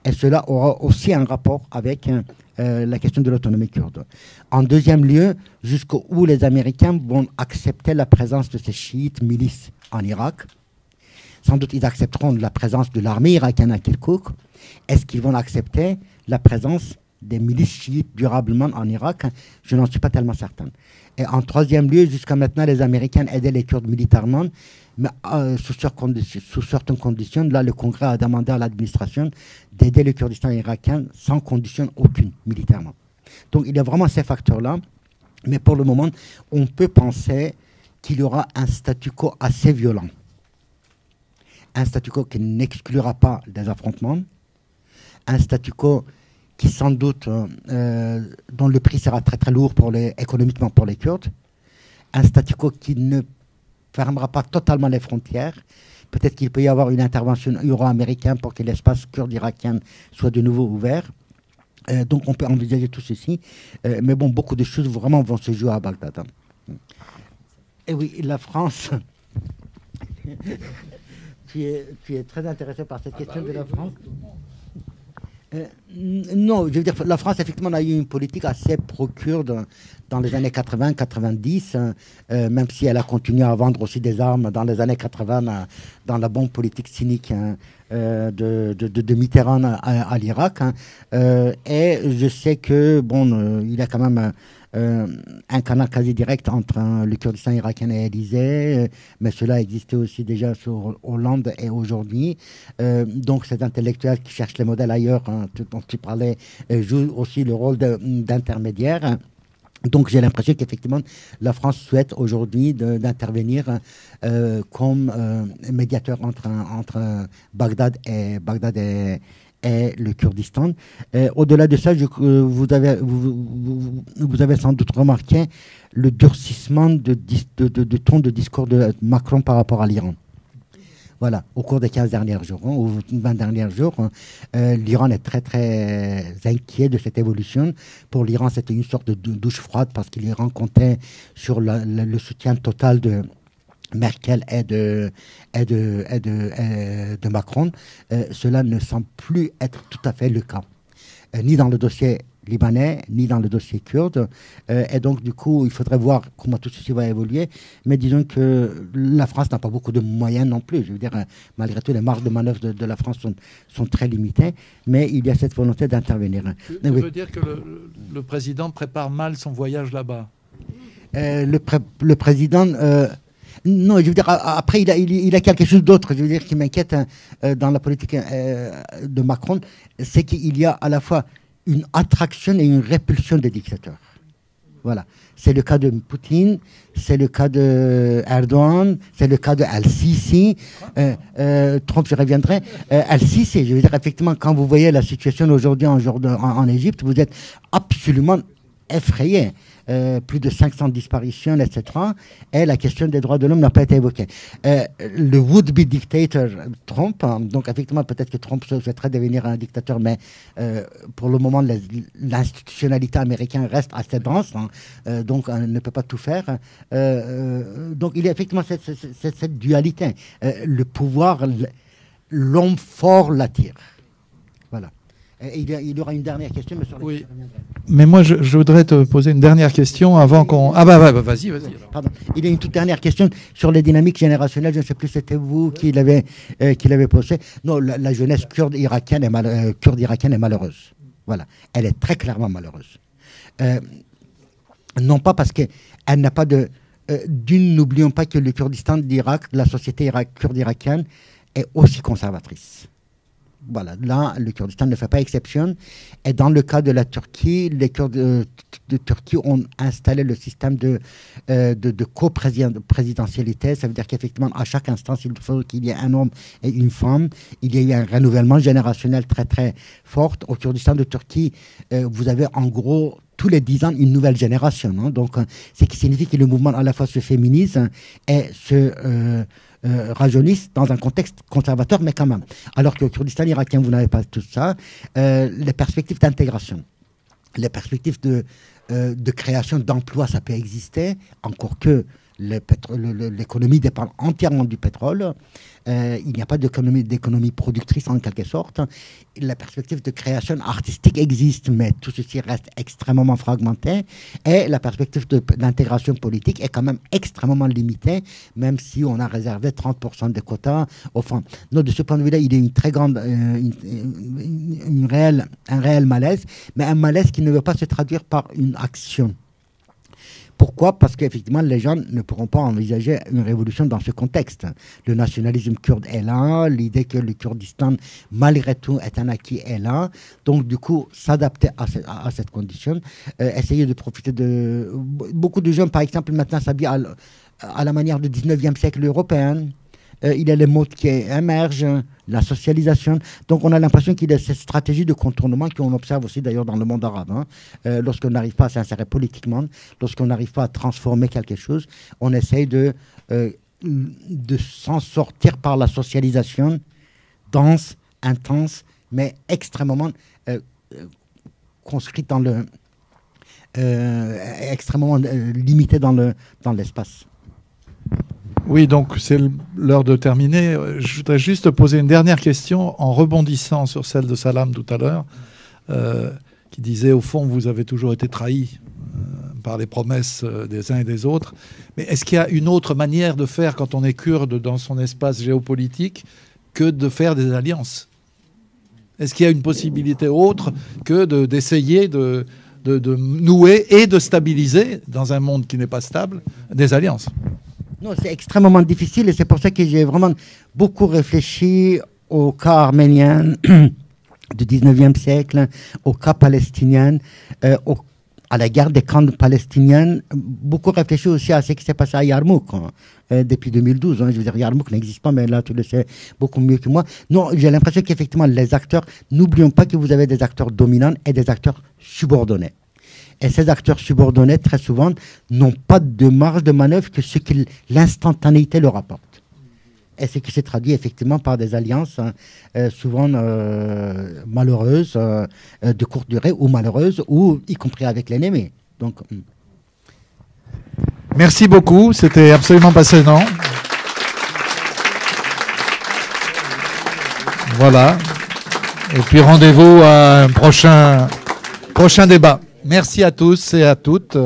Et cela aura aussi un rapport avec la question de l'autonomie kurde. En deuxième lieu, jusqu'où les Américains vont accepter la présence de ces chiites milices en Irak. Sans doute, ils accepteront la présence de l'armée irakienne à Kirkuk. Est-ce qu'ils vont accepter la présence des milices chiites durablement en Irak? Je n'en suis pas tellement certain. Et en troisième lieu, jusqu'à maintenant, les Américains aidaient les Kurdes militairement, mais sous certaines conditions. Là, le Congrès a demandé à l'administration d'aider le Kurdistan irakien sans condition aucune, militairement. Donc il y a vraiment ces facteurs-là. Mais pour le moment, on peut penser qu'il y aura un statu quo assez violent. Un statu quo qui n'exclura pas des affrontements. Un statu quo qui sans doute, dont le prix sera très très lourd économiquement pour les Kurdes. Un statu quo qui ne fermera pas totalement les frontières. Peut-être qu'il peut y avoir une intervention euro-américaine pour que l'espace kurde irakien soit de nouveau ouvert. Donc on peut envisager tout ceci. Mais bon, beaucoup de choses vraiment vont se jouer à Bagdad. Et oui, la France... tu es très intéressé par cette question de la France. Non, je veux dire, la France, effectivement, a eu une politique assez pro-kurde dans les années 80-90, même si elle a continué à vendre aussi des armes dans les années 80 dans la bonne politique cynique de Mitterrand à l'Irak. Et je sais que, bon, il y a quand même un canal quasi direct entre le Kurdistan irakien et l'Élysée, mais cela existait aussi déjà sur Hollande et aujourd'hui. Donc ces intellectuels qui cherchent les modèles ailleurs, dont tu parlais, jouent aussi le rôle d'intermédiaire. Donc j'ai l'impression qu'effectivement la France souhaite aujourd'hui d'intervenir comme médiateur entre Bagdad et le Kurdistan. Au-delà de ça, vous avez sans doute remarqué le durcissement de ton de discours de Macron par rapport à l'Iran. Voilà, au cours des 15 derniers jours, ou 20 derniers jours, l'Iran est très très inquiet de cette évolution. Pour l'Iran, c'était une sorte de douche froide parce que l'Iran comptait sur le soutien total de Merkel et de Macron. Cela ne semble plus être tout à fait le cas, ni dans le dossier libanais, ni dans le dossier kurde. Et donc, du coup, il faudrait voir comment tout ceci va évoluer. Mais disons que la France n'a pas beaucoup de moyens non plus. Je veux dire, malgré tout, les marges de manœuvre de la France sont très limitées. Mais il y a cette volonté d'intervenir. Tu veux dire que le président prépare mal son voyage là-bas? Le président... non, je veux dire, après, il a quelque chose d'autre, je veux dire, qui m'inquiète dans la politique de Macron, c'est qu'il y a à la fois une attraction et une répulsion des dictateurs. Voilà. C'est le cas de Poutine, c'est le cas de Erdogan, c'est le cas de Al-Sisi. Trump, je reviendrai. Al-Sisi, je veux dire, effectivement, quand vous voyez la situation aujourd'hui en Égypte, vous êtes absolument effrayé. Plus de 500 disparitions, etc. Et la question des droits de l'homme n'a pas été évoquée. Le would-be dictator Trump, donc effectivement peut-être que Trump souhaiterait devenir un dictateur, mais pour le moment l'institutionnalité américaine reste assez dense, donc on ne peut pas tout faire. Donc il y a effectivement cette dualité. Le pouvoir, l'homme fort l'attire. Voilà. Il y aura une dernière question, mais sur oui. Mais moi, je voudrais te poser une dernière question avant qu'on... Ah vas-y. Pardon. Il y a une toute dernière question sur les dynamiques générationnelles. Je ne sais plus, c'était vous qui l'avez posé. Non, la jeunesse kurde irakienne est malheureuse. Voilà. Elle est très clairement malheureuse. Non pas parce qu'elle n'a pas de... n'oublions pas que le Kurdistan d'Irak, la société kurde irakienne, est aussi conservatrice. Voilà, là, le Kurdistan ne fait pas exception. Et dans le cas de la Turquie, les Kurdes de Turquie ont installé le système de coprésidentialité. Ça veut dire qu'effectivement, à chaque instance, il faut qu'il y ait un homme et une femme. Il y a eu un renouvellement générationnel très, très fort. Au Kurdistan de Turquie, vous avez en gros tous les 10 ans une nouvelle génération. Hein. Donc, ce qui signifie que le mouvement à la fois se féminise et se... rajeunissent dans un contexte conservateur, mais quand même. Alors qu'au Kurdistan irakien, vous n'avez pas tout ça. Les perspectives d'intégration, les perspectives de création d'emplois, ça peut exister, encore que l'économie dépend entièrement du pétrole. Il n'y a pas d'économie productrice en quelque sorte. La perspective de création artistique existe, mais tout ceci reste extrêmement fragmenté. Et la perspective d'intégration politique est quand même extrêmement limitée, même si on a réservé 30% des quotas au fond. Donc de ce point de vue-là, il y a une très grande, un réel malaise, mais un malaise qui ne veut pas se traduire par une action. Pourquoi? Parce qu'effectivement, les gens ne pourront pas envisager une révolution dans ce contexte. Le nationalisme kurde est là, l'idée que le Kurdistan, malgré tout, est un acquis est là. Donc, du coup, s'adapter à cette condition, essayer de profiter de... Beaucoup de jeunes, par exemple, maintenant s'habillent à la manière du 19e siècle européen. Il y a les modes qui émergent, la socialisation. Donc on a l'impression qu'il y a cette stratégie de contournement qu'on observe aussi d'ailleurs dans le monde arabe. Lorsqu'on n'arrive pas à s'insérer politiquement, lorsqu'on n'arrive pas à transformer quelque chose, on essaye de s'en sortir par la socialisation dense, intense, mais extrêmement conscrite dans le... extrêmement limitée dans l'espace. Oui, donc c'est l'heure de terminer. Je voudrais juste poser une dernière question en rebondissant sur celle de Salam tout à l'heure, qui disait au fond vous avez toujours été trahis par les promesses des uns et des autres. Mais est-ce qu'il y a une autre manière de faire quand on est kurde dans son espace géopolitique que de faire des alliances? Est-ce qu'il y a une possibilité autre que d'essayer de nouer et de stabiliser, dans un monde qui n'est pas stable, des alliances? Non, c'est extrêmement difficile et c'est pour ça que j'ai vraiment beaucoup réfléchi au cas arménien du 19e siècle, au cas palestinien, à la guerre des camps palestiniens. Beaucoup réfléchi aussi à ce qui s'est passé à Yarmouk depuis 2012. Je veux dire, Yarmouk n'existe pas, mais là, tu le sais beaucoup mieux que moi. Non, j'ai l'impression qu'effectivement, les acteurs, n'oublions pas que vous avez des acteurs dominants et des acteurs subordonnés. Et ces acteurs subordonnés, très souvent, n'ont pas de marge de manœuvre que ce que l'instantanéité leur apporte. Et ce qui se traduit effectivement par des alliances souvent malheureuses, de courte durée, ou malheureuses, ou y compris avec l'ennemi. Donc, merci beaucoup, c'était absolument passionnant. Voilà. Et puis rendez-vous à un prochain débat. Merci à tous et à toutes.